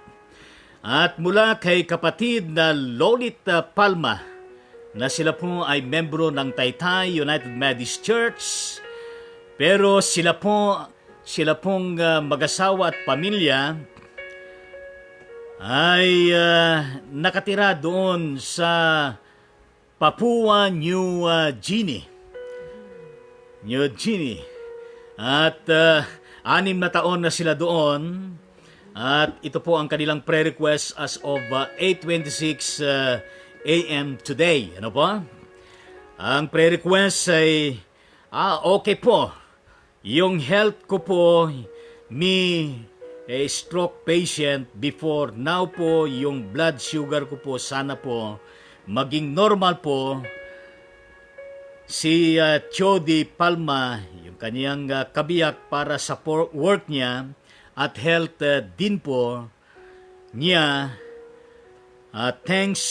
At mula kay kapatid na Lolita Palma, na sila po ay membro ng Taytay United Methodist Church, pero sila pong mag-asawa at pamilya ay nakatira doon sa Papua New Guinea. At 6 na taon na sila doon. At ito po ang kanilang prayer request as of 8:26 a.m. today. Ano po? Ang prayer request ay, okay po. Yung health ko po, a stroke patient before. Now po, yung blood sugar ko po, sana po, maging normal po. Si Chody Palma, yung kaniyang kabiyak para sa work niya at health din po niya. Thanks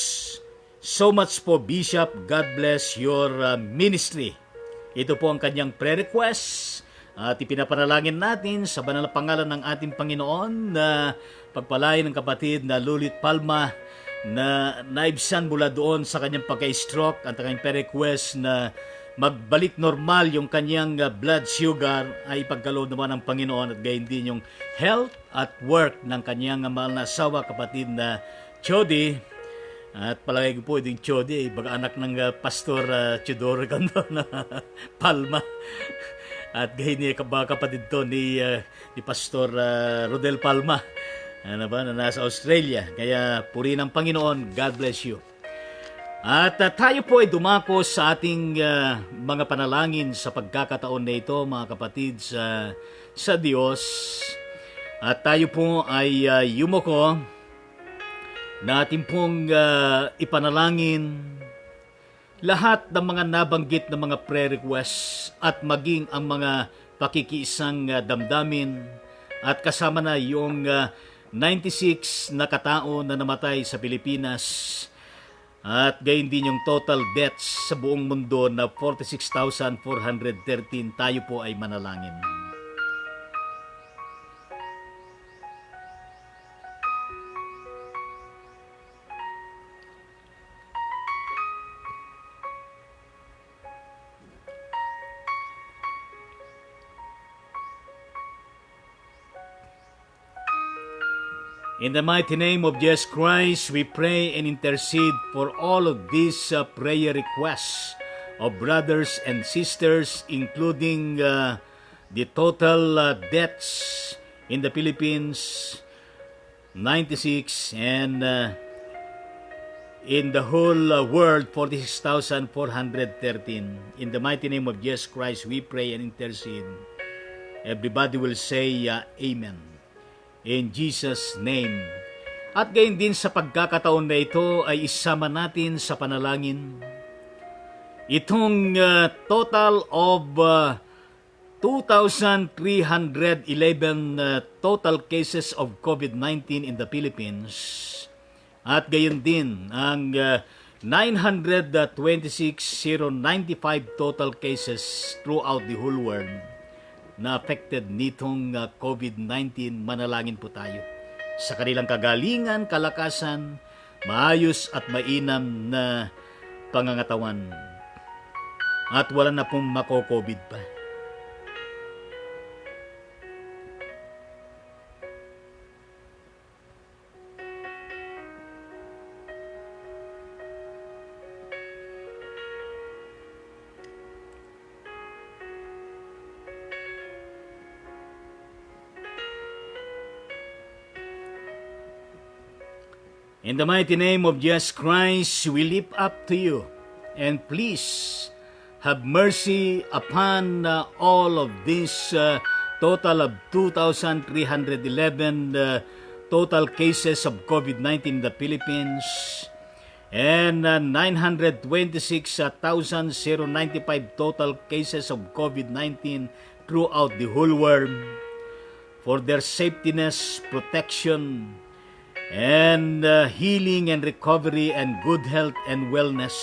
so much po, Bishop. God bless your ministry. Ito po ang kanyang prayer request. At ipinapanalangin natin sa banal na pangalan ng ating Panginoon na pagpalain ng kapatid na Lulit Palma na naibsan mula doon sa kanyang pagka-stroke at ang kanyang request na magbalik normal yung kanyang blood sugar ay ipagkaloob naman ng Panginoon at gayon din yung health at work ng kanyang mahal na asawa, kapatid na Chody. At palagay ko po yung Chody, baga anak ng Pastor Chidoro Gando na Palma. At gayon niya kapatid to ni Pastor Rodel Palma. Ano ba, na nasa Australia. Kaya puri ng Panginoon, God bless you. At tayo po ay dumako sa ating mga panalangin sa pagkakataon na ito, mga kapatid, sa Diyos. At tayo po ay yumuko na ating pong ipanalangin lahat ng mga nabanggit na mga prayer requests at maging ang mga pakikiisang damdamin at kasama na yung 96 na katao na namatay sa Pilipinas at gayon din yung total deaths sa buong mundo na 46,413. Tayo po ay manalangin. In the mighty name of Jesus Christ, we pray and intercede for all of these prayer requests of brothers and sisters, including the total deaths in the Philippines, 96, and in the whole world, 46,413. In the mighty name of Jesus Christ, we pray and intercede. Everybody will say, Amen. In Jesus' name. At gayon din sa pagkakataon na ito ay isama natin sa panalangin itong total of 2,311 total cases of COVID-19 in the Philippines. At gayon din ang 926,095 total cases throughout the whole world na affected nitong COVID-19. Manalangin po tayo sa kanilang kagalingan, kalakasan, maayos at mainam na pangangatawan. At wala na pong mako-COVID pa. In the mighty name of Jesus Christ, we lift up to you, and please have mercy upon all of these total of 2,311 total cases of COVID-19 in the Philippines, and 926,095 total cases of COVID-19 throughout the whole world, for their safetyness, protection, and healing and recovery and good health and wellness.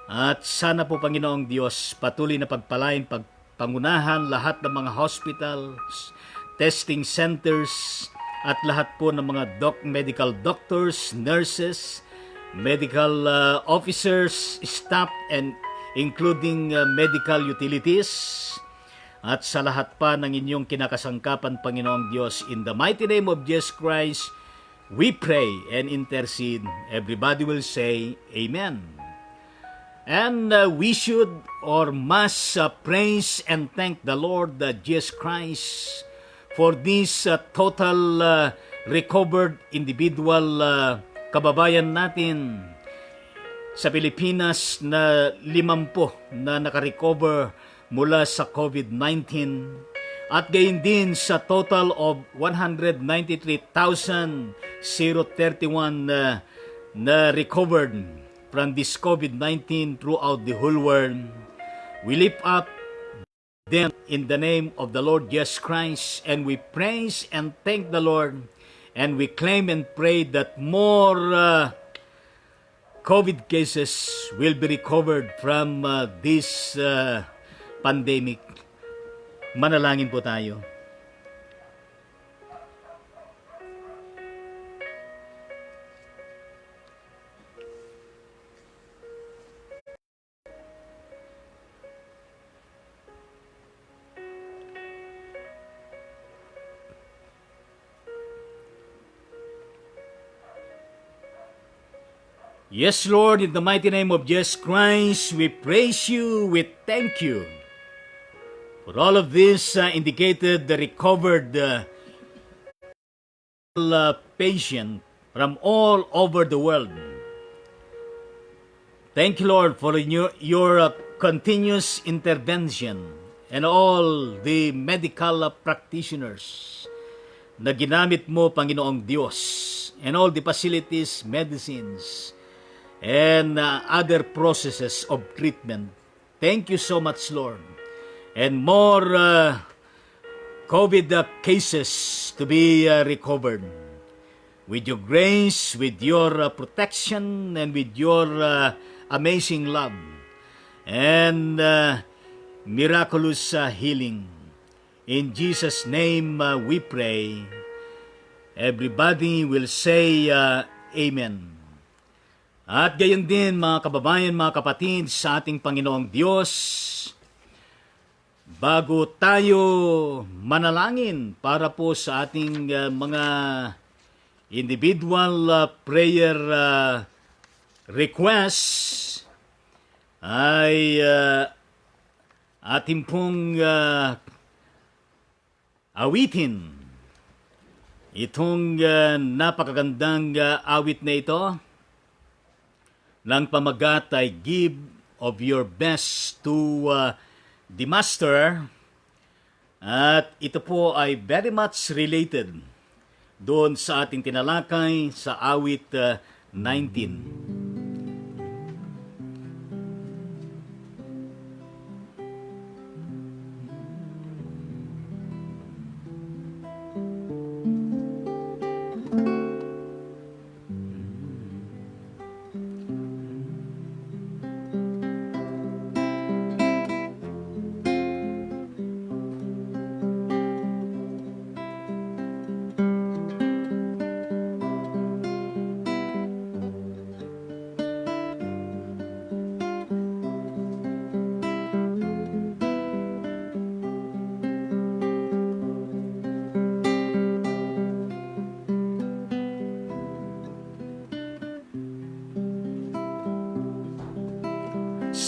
At sana po, Panginoong Diyos, patuloy na pagpalain, pagpangunahan lahat ng mga hospitals, testing centers, at lahat po ng mga medical doctors, nurses, medical officers, staff, and including medical utilities, at sa lahat pa ng inyong kinakasangkapan, Panginoong Diyos. In the mighty name of Jesus Christ, we pray and intercede. Everybody will say, Amen. And we should or must praise and thank the Lord Jesus Christ for this total recovered individual kababayan natin sa Pilipinas na 50 na nakarecover mula sa COVID-19 at gayon din sa total of 193,031 na recovered from this COVID-19 throughout the whole world. We lift up them in the name of the Lord Jesus Christ, and we praise and thank the Lord, and we claim and pray that more COVID cases will be recovered from this pandemic. Manalangin po tayo. Yes, Lord, in the mighty name of Jesus Christ, we praise you, we thank you for all of this indicated the recovered patient from all over the world. Thank you, Lord, for your continuous intervention and all the medical practitioners na ginamit mo, Panginoong Diyos, and all the facilities, medicines, and other processes of treatment. Thank you so much, Lord. And more COVID cases to be recovered. With your grace, with your protection, and with your amazing love. And miraculous healing. In Jesus' name we pray. Everybody will say Amen. At gayon din mga kababayan, mga kapatid sa ating Panginoong Diyos, bago tayo manalangin para po sa ating mga individual prayer requests, ay ating pong awitin itong napakagandang awit na ito ng pamagat ay Give of Your Best to the Master. At ito po ay very much related doon sa ating tinalakay sa awit 19.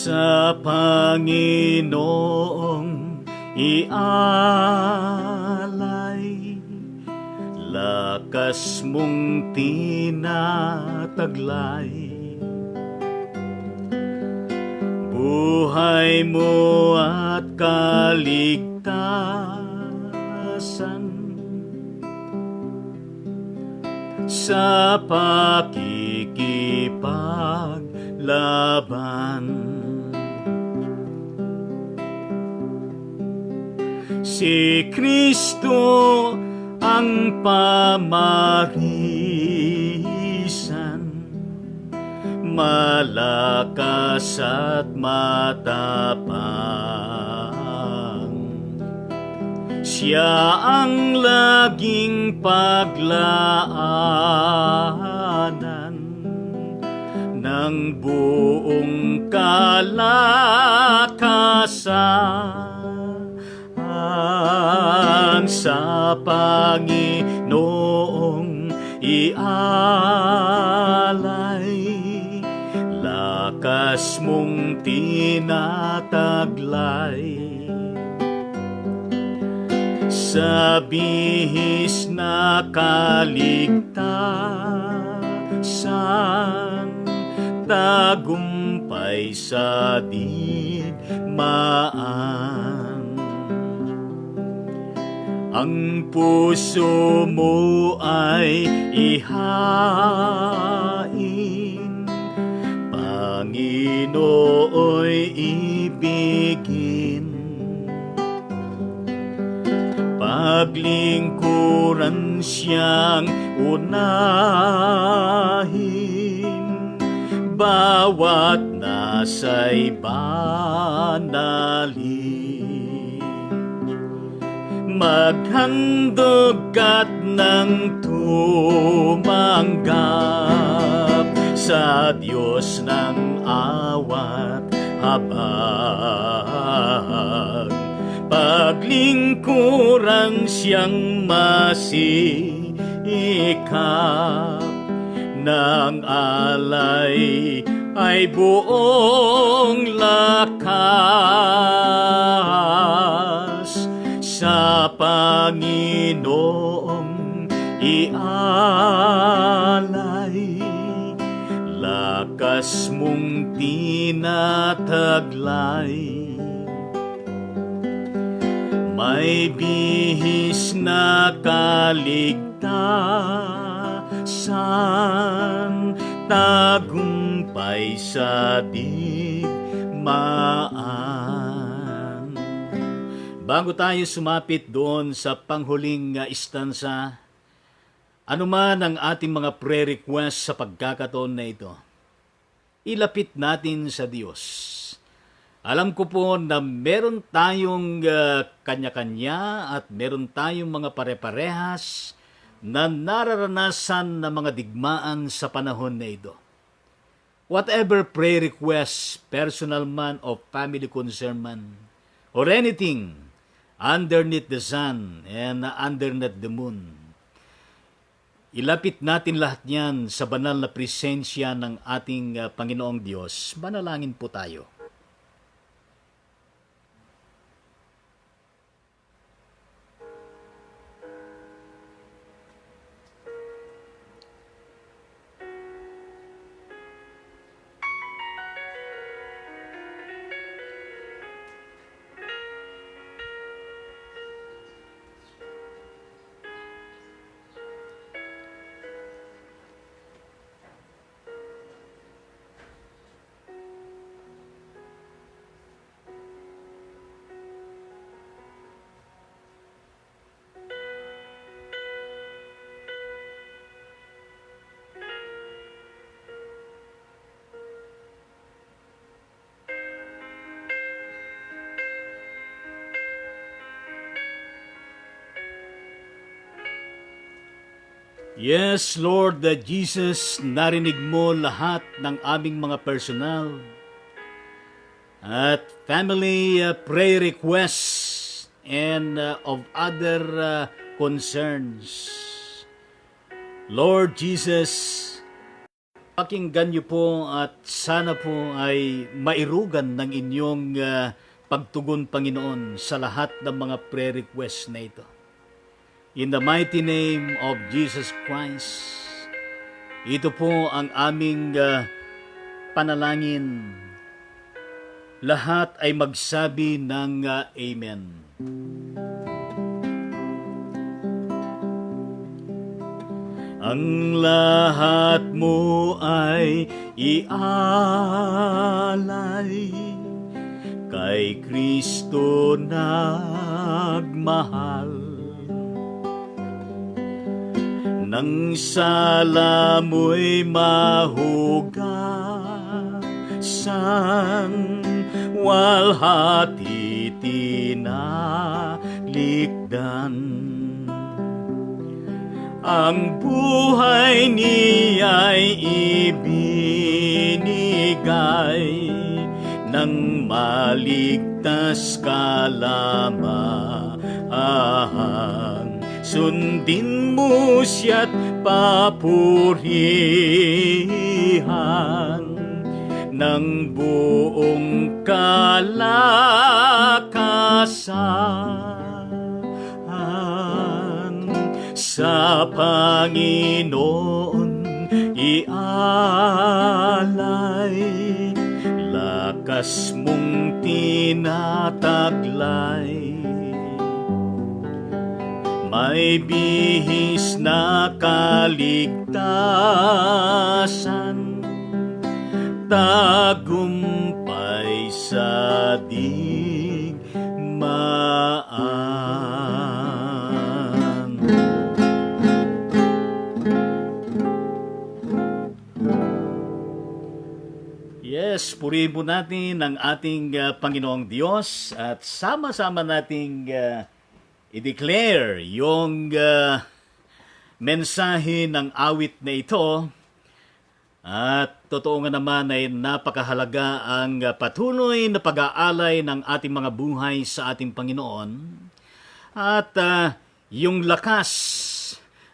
Sa Panginoong ialay, lakas mong tinataglay. Buhay mo at kaligtasan sa pakikipaglaban. Si Kristo ang pamarisan, malakas at matapang. Siya ang laging paglaanan ng buong kalakasan. Sa Panginoong ialay, lakas mong tinataglay. sa bihis na kaligtasan, tagumpay sa digmaan. Ang puso mo ay ihain, Panginooy ibigin. Paglingkuran siyang unahin, bawat nasa'y banalin. Maghandog at ng tumanggap sa Diyos ng awat habag. Paglingkuran siyang masikap, ng alay ay buong lakas. Sa Panginoong ialay, lakas mong tinataglay. May bihis na kaligtasan, tagumpay sa digmaan. Bago tayo sumapit doon sa panghuling istansa, ano man ang ating mga prayer request sa pagkakataon na ito, ilapit natin sa Diyos. Alam ko po na meron tayong kanya-kanya at meron tayong mga pare-parehas na nararanasan na mga digmaan sa panahon na ito. Whatever prayer request, personal man o family concern man, or anything underneath the sun and underneath the moon, ilapit natin lahat yan sa banal na presensya ng ating Panginoong Diyos. Manalangin po tayo. Yes, Lord Jesus, narinig mo lahat ng aming mga personal at family prayer requests and of other concerns. Lord Jesus, pakinggan niyo po at sana po ay mairugan ng inyong pagtugon, Panginoon, sa lahat ng mga prayer requests na ito. In the mighty name of Jesus Christ, ito po ang aming panalangin. Lahat ay magsabi ng Amen. Ang lahat mo ay ialay kay Kristo nagmahal. Nang sala mo'y mahugasan, walhati tinalikdan. Ang buhay niya'y ibinigay, nang maligtas ka lamang. Sundin mo siya't papurihan ng buong kalakasan. sa Panginoon ialay, lakas mong tinataglay. May bihis na kaligtasan, tagumpay sa digmaan. Yes, purihin po natin ang ating Panginoong Diyos at sama-sama nating i-declare yung mensahe ng awit na ito. At totoo nga naman ay napakahalaga ang patuloy na pag-aalay ng ating mga buhay sa ating Panginoon. At yung lakas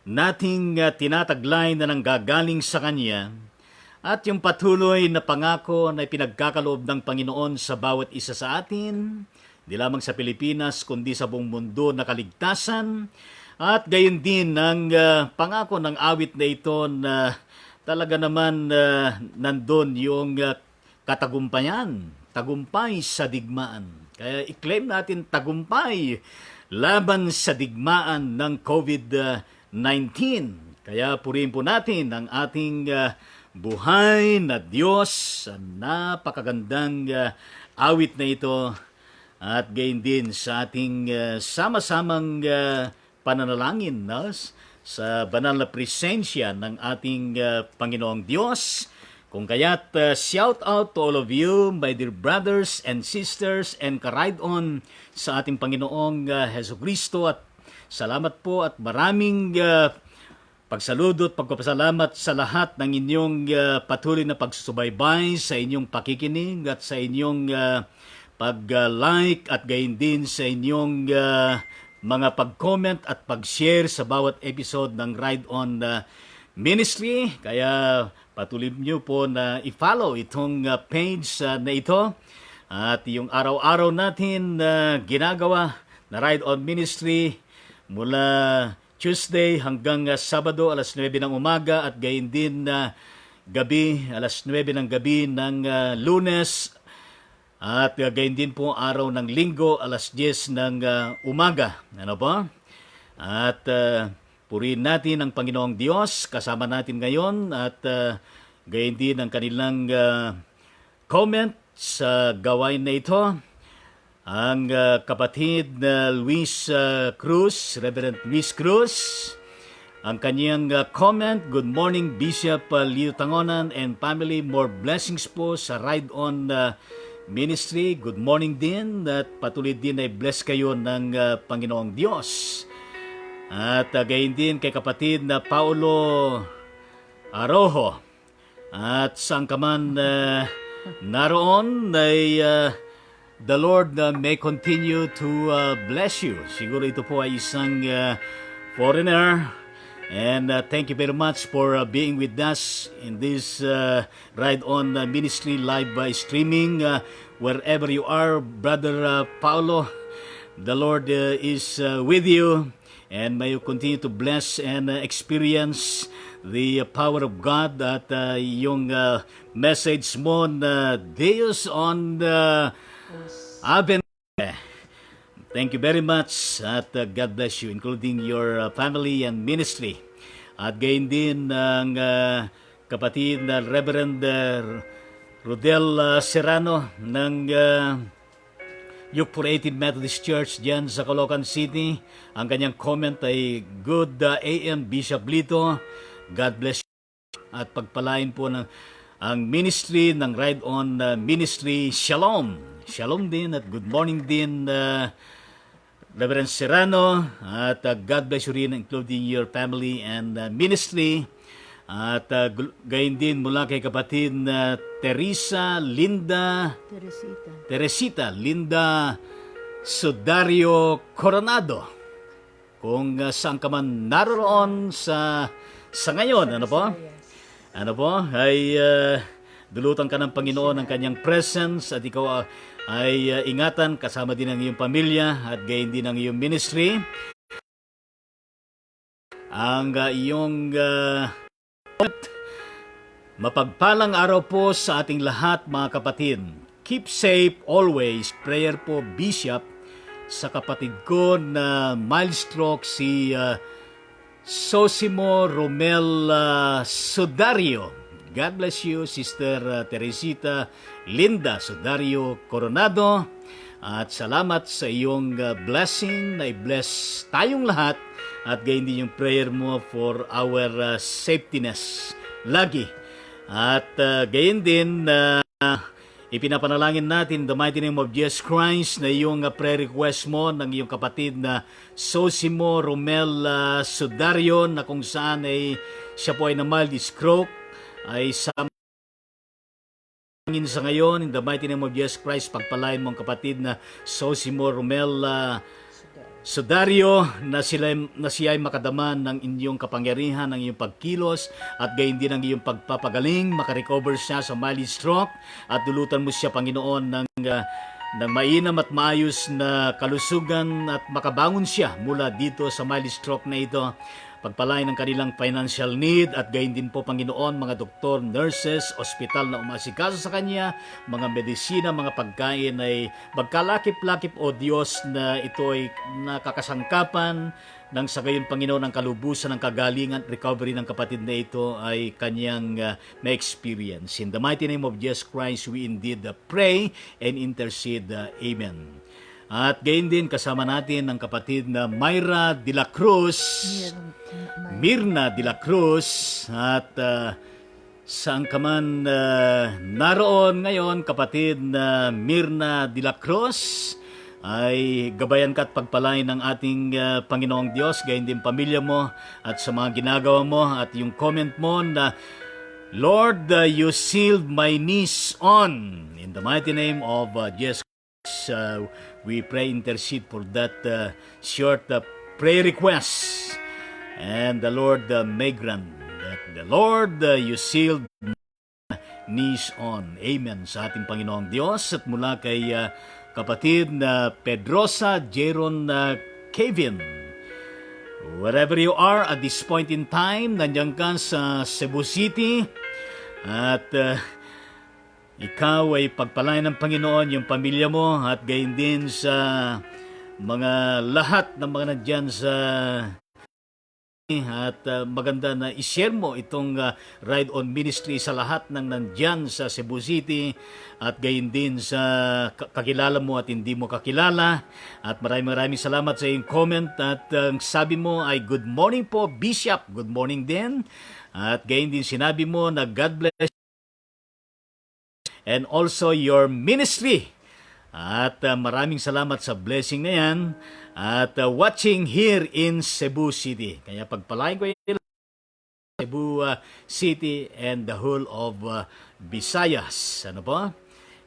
nating tinataglay na nanggagaling sa Kanya, at yung patuloy na pangako na pinagkakaloob ng Panginoon sa bawat isa sa atin, di lamang sa Pilipinas, kundi sa buong mundo na kaligtasan. At gayon din ang pangako ng awit na ito na talaga naman nandun yung katagumpayan, tagumpay sa digmaan. Kaya i-claim natin tagumpay laban sa digmaan ng COVID-19. Kaya purihin po natin ang ating buhay na Diyos sa napakagandang awit na ito. At gayon din sa ating sama-samang pananalangin sa banal na presensya ng ating Panginoong Diyos. Kung kaya't shout out to all of you, my dear brothers and sisters, and ka-ride on sa ating Panginoong Hesukristo. At salamat po at maraming pagsaludo at pagpapasalamat sa lahat ng inyong patuloy na pagsusubaybay, sa inyong pakikinig at sa inyong pag-like at gayon din sa inyong mga pag-comment at pag-share sa bawat episode ng Ride On Ministry. Kaya patuloy niyo po na i-follow itong page na ito. At yung araw-araw natin ginagawa na Ride On Ministry mula Tuesday hanggang Sabado alas 9 ng umaga at gayon din gabi alas 9 ng gabi ng Lunes. At gayon din po araw ng Linggo, alas 10 ng umaga. Ano po? At purihin natin ang Panginoong Diyos, kasama natin ngayon. At gayon din ang kanilang comment sa gawain na ito. Ang kapatid na Luis Cruz, Reverend Luis Cruz. Ang kanyang comment, good morning Bishop Leo Tangonan and family. More blessings po sa Ride On Ministry. Good morning din at patuloy din ay bless kayo ng Panginoong Diyos. At gayon din kay kapatid na Paulo Arojo. At saan ka man naroon ay the Lord may continue to bless you. Siguro ito po ay isang foreigner. And thank you very much for being with us in this Ride On Ministry live by streaming. Wherever you are, Brother Paulo, the Lord is with you. And may you continue to bless and experience the power of God at yung message mo na Deus on the Aven. Thank you very much at God bless you, including your family and ministry. At gayon din ang kapatid na Reverend Rodel Serrano ng Yuke 418 Methodist Church dyan sa Caloocan City. Ang kanyang comment ay, Good AM Bishop Lito. God bless you. At pagpalain po ng ang ministry ng Ride On Ministry. Shalom. Shalom din at good morning din Reverend Serrano, at God bless you rin, including your family and ministry. At gayon din mula kay kapatid na Teresita Linda Sudario Coronado. Kung saan ka man naroon sa ngayon, ano po, ay dulutan ka ng Panginoon ng kanyang presence at ikaw ay ingatan kasama din ang iyong pamilya at gayon din ang iyong ministry. ang iyong mapagpalang araw po sa ating lahat, mga kapatid. Keep safe always. Prayer po, Bishop, sa kapatid ko na milestroke si Sosimo Romel Sudario. God bless you, Sister Teresita Linda Sudario Coronado. At salamat sa iyong blessing na i-bless tayong lahat at gayon din yung prayer mo for our safetyness lagi. At gayon din ipinapanalangin natin the mighty name of Jesus Christ na yung prayer request mo ng iyong kapatid na Sosimo Romel Sudario na kung saan ay siya po ay na mild stroke ay sa sa ngayon, in the mighty name of Jesus Christ, pagpalain mo ang kapatid na Sosimo Romel Sudario na siya ay makadama ng inyong kapangyarihan, ng iyong pagkilos at gayon din ang iyong pagpapagaling, makarecover siya sa mild stroke at dulutan mo siya, Panginoon, ng mainam at maayos na kalusugan at makabangon siya mula dito sa mild stroke na ito. Pagpalain ng kanilang financial need at gayon din po, Panginoon, mga doktor, nurses, ospital na umasikaso sa kanya, mga medisina, mga pagkain ay magkalakip-lakip, O Diyos, na ito ay nakakasangkapan ng sa gayon, Panginoon, ang kalubusan ng kagalingan at recovery ng kapatid na ito ay kanyang ma-experience. In the mighty name of Jesus Christ, we indeed pray and intercede. Amen. At gayon din kasama natin ang kapatid na Myra de la Cruz, Mirna de la Cruz, at saan ka man naroon ngayon, kapatid na Mirna de la Cruz, ay gabayan ka at pagpalain ng ating Panginoong Diyos, gayon din pamilya mo at sa mga ginagawa mo at yung comment mo na Lord, you sealed my knees on. In the mighty name of Jesus we pray, intercede for that short prayer request. And the Lord may grant that the Lord you sealed knees on. Amen sa ating Panginoong Diyos. At mula kay kapatid na Pedrosa Jeron Kevin, wherever you are at this point in time, nandiyan ka sa Cebu City at ikaw ay pagpalain ng Panginoon, yung pamilya mo at gayon din sa mga lahat ng mga nandyan sa at maganda na i-share mo itong Ride On Ministry sa lahat ng nandyan sa Cebu City at gayon din sa kakilala mo at hindi mo kakilala. At maraming salamat sa iyong comment at sabi mo ay good morning po, Bishop. Good morning din. At gayon din sinabi mo na God bless and also your ministry. At maraming salamat sa blessing na yan at watching here in Cebu City. Kaya pagpalain ko yung Cebu City and the whole of Visayas. Ano po?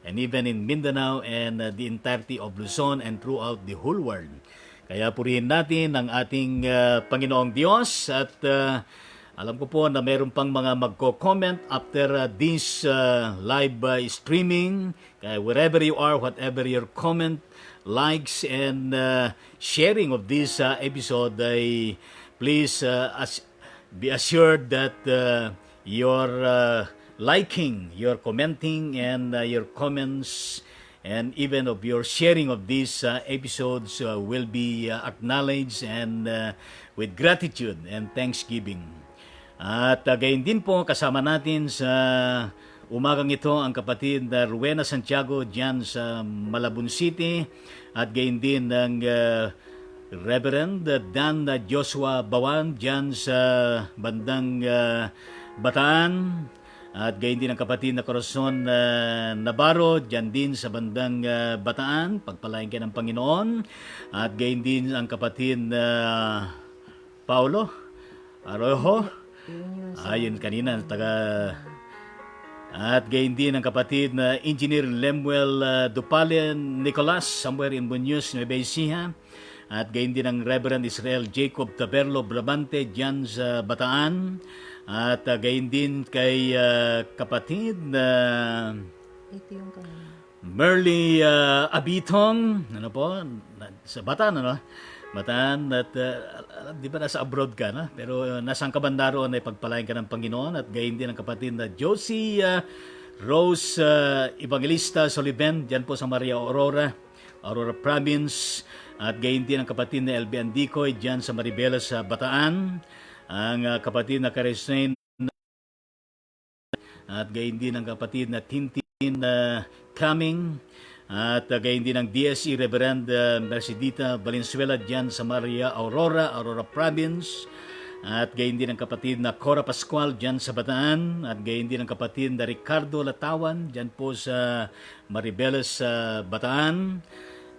And even in Mindanao and the entirety of Luzon and throughout the whole world. Kaya purihin natin ang ating Panginoong Diyos at alam ko po na mayroon pang mga magko-comment after this live streaming. Kaya wherever you are, whatever your comment, likes, and sharing of this episode, please be assured that your liking, your commenting, and your comments, and even of your sharing of these episodes will be acknowledged and with gratitude and thanksgiving. At gayon din po kasama natin sa umagang ito ang kapatid na Rowena Santiago dyan sa Malabon City at gayon din ng Reverend Dan Joshua Bawan dyan sa bandang Bataan at gayon din ang kapatid na Corazon Navarro dyan din sa bandang Bataan, pagpalain kayo ng Panginoon. At gayon din ang kapatid na Paulo Arojo, ayun kanina at gayon din ang kapatid na Engineer Lemuel Dupalian Nicolas somewhere in Buñuel, Nueva Ecija. At gayon din ang Reverend Israel Jacob Taberlo Brabante dyan sa Bataan. At gayon din kay kapatid na Merly Abitong, ano po, sa Bataan, ano? Bataan, at di ba nasa abroad ka, na? Pero nasa Kabandaro ay pagpalain ka ng Panginoon, at gayon din ang kapatid na Josie Rose Evangelista Soliven, dyan po sa Maria Aurora, Aurora Province, at gayon din ang kapatid na LB Andicoy, dyan sa Maribela sa Bataan, ang kapatid na Karisnain, at gayon din ang kapatid na Tintin Coming, at gayon din ang DSE Reverend Mercedita Valenzuela dyan sa Maria Aurora, Aurora Province, at gayon din ang kapatid na Cora Pascual dyan sa Bataan, at gayon din ang kapatid na Ricardo Latawan dyan po sa Maribeles sa Bataan,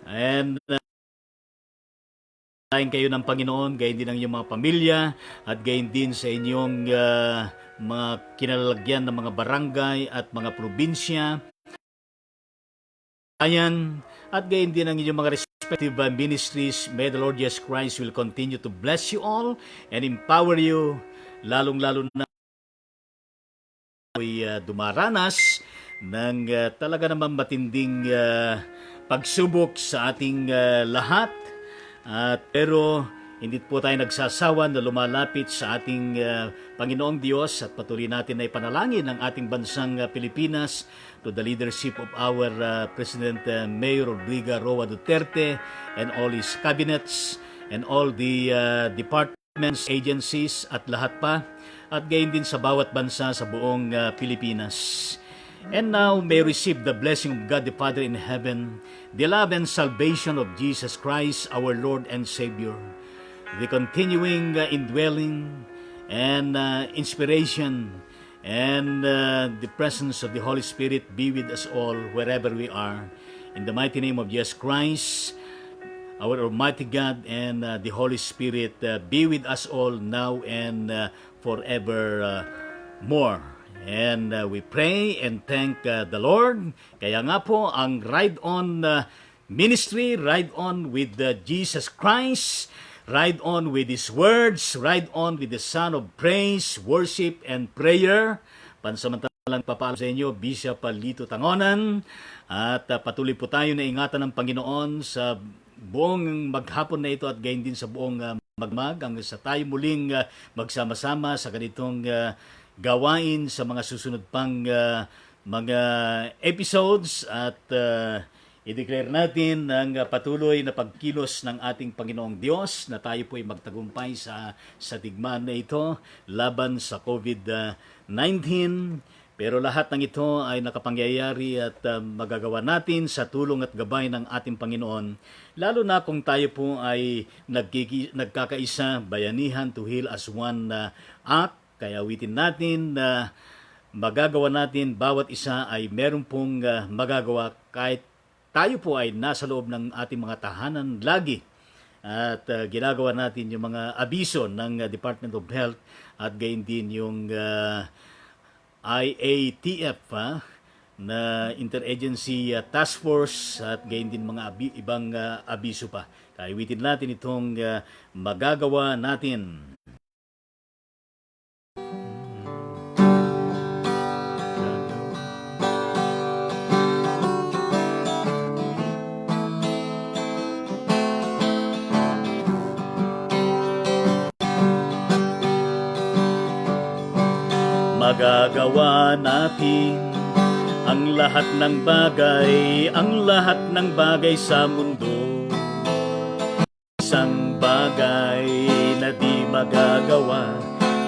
and kayo ng Panginoon, gayon din ang inyong mga pamilya, at gayon din sa inyong mga kinalalagyan ng mga barangay at mga probinsya, ayan, at gayon din ang inyong mga respective ministries. May the Lord Jesus Christ will continue to bless you all and empower you, lalong-lalo na ay dumaranas ng talaga naman matinding pagsubok sa ating lahat. Pero hindi po tayo nagsasawa na lumalapit sa ating Panginoong Diyos, at patuloy natin na ipanalangin ang ating bansang Pilipinas to the leadership of our President Mayor Rodrigo Roa Duterte and all his cabinets and all the departments, agencies at lahat pa, at gayon din sa bawat bansa sa buong Pilipinas. And now may receive the blessing of God the Father in heaven, the love and salvation of Jesus Christ, our Lord and Savior, the continuing indwelling and inspiration and the presence of the Holy Spirit be with us all wherever we are. In the mighty name of Jesus Christ, our Almighty God, and the Holy Spirit be with us all now and forever more. And we pray and thank the Lord. Kaya nga po, ang Ride On ministry, Ride On with Jesus Christ, Ride On with His words, Ride On with the Son of Praise, Worship, and Prayer. Pansamantalang papaalam sa inyo, Bishop Lito Tangonan. At patuloy po tayo na ingatan ng Panginoon sa buong maghapon na ito, at gayon din sa buong magmag, hanggang sa tayo muling magsama-sama sa ganitong gawain sa mga susunod pang mga episodes, at i-declare natin ang patuloy na pagkilos ng ating Panginoong Diyos na tayo po ay magtagumpay sa digmaan na ito laban sa COVID-19. Pero lahat ng ito ay nakapangyayari at magagawa natin sa tulong at gabay ng ating Panginoon, lalo na kung tayo po ay nagkakaisa, bayanihan to heal as one act. Kaya awitin natin na magagawa natin, bawat isa ay meron pong magagawa kahit tayo po ay nasa loob ng ating mga tahanan lagi. At ginagawa natin yung mga abiso ng Department of Health, at gayon din yung IATF na Interagency Task Force, at gayon din mga ibang abiso pa. Kaya awitin natin itong magagawa natin. Magagawa natin ang lahat ng bagay sa mundo. Isang bagay na di magagawa,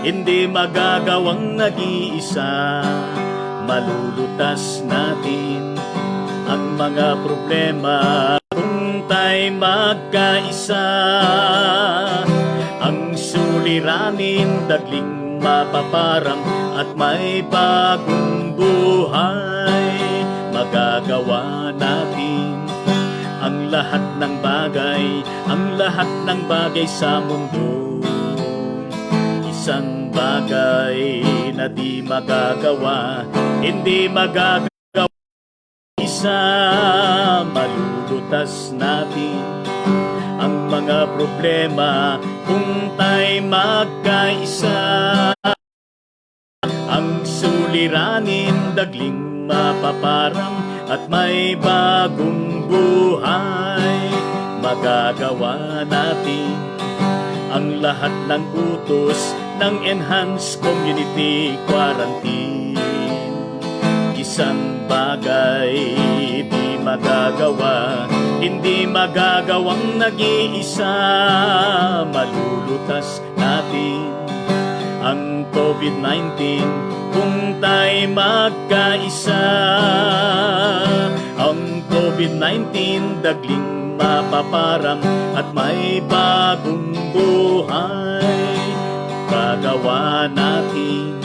hindi magagawang nag-iisa. Malulutas natin ang mga problema kung tayo magkaisa. Ang suliranin dagling mapaparang at may bagong buhay. Magagawa natin ang lahat ng bagay sa mundo. Isang bagay na di magagawa, hindi magagawa isa. Malulutas natin ang mga problema kung tayo magkaisa. Ang suliranin dagling mapaparang at may bagong buhay. Magagawa natin ang lahat ng utos ng Enhanced Community Quarantine. Isang bagay di magagawa, hindi magagawang nag-iisa. Malulutas natin ang COVID-19 kung tayo magkaisa. Ang COVID-19 dagling mapaparang at may bagong buhay. Gagawa natin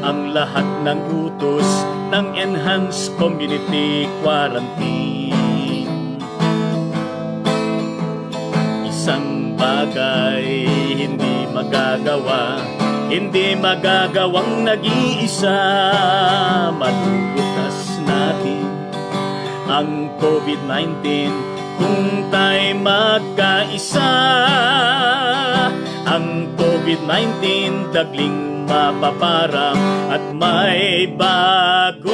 ang lahat ng utos ng Enhanced Community Quarantine. Isang bagay hindi magagawa, hindi magagawang nag-iisa. Malulutas natin ang COVID-19 kung tayo magkaisa. Ang COVID-19 dagling mapaparang at may bagong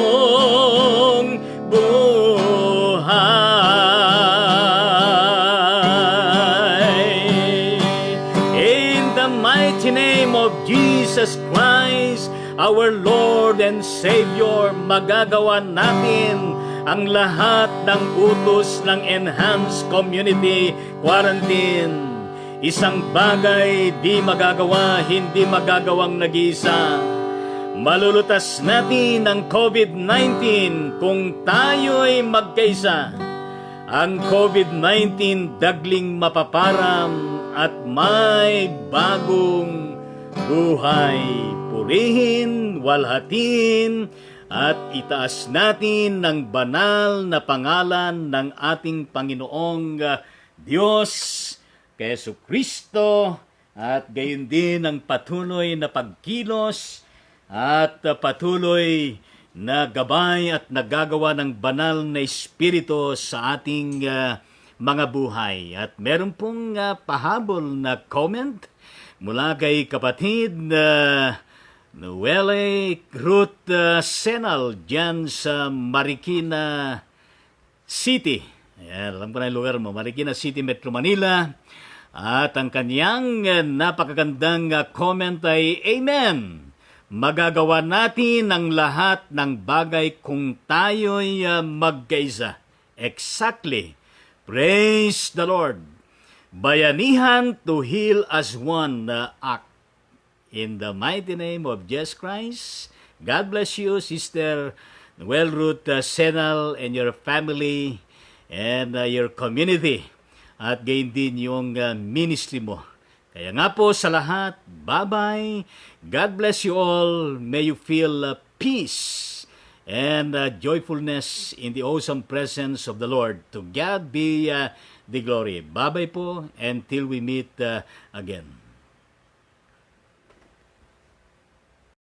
buhay. In the mighty name of Jesus Christ, our Lord and Savior, magagawa natin ang lahat ng utos ng Enhanced Community Quarantine. Isang bagay di magagawa, hindi magagawang nag-iisa. Malulutas natin ang COVID-19 kung tayo'y magkaisa. Ang COVID-19 dagling mapaparam at may bagong buhay. Purihin, walhatin, at itaas natin ng banal na pangalan ng ating Panginoong Diyos, kay Jesucristo, at gayon din ang patuloy na pagkilos at patuloy na gabay at nagagawa ng banal na Espiritu sa ating mga buhay. At meron pong pahabol na comment mula kay kapatid Noelle Ruth Senal dyan sa Marikina City. Ayan, alam ko na yung lugar mo, Marikina City, Metro Manila. At ang kanyang napakagandang comment ay, Amen! Magagawa natin ang lahat ng bagay kung tayo'y magkaisa. Exactly. Praise the Lord. Bayanihan to heal as one act. In the mighty name of Jesus Christ, God bless you, Sister Noelle Ruth Senal, and your family and your community. At gayon din yung ministry mo. Kaya nga po sa lahat, bye-bye. God bless you all. May you feel peace and joyfulness in the awesome presence of the Lord. To God be the glory. Bye-bye po until we meet again.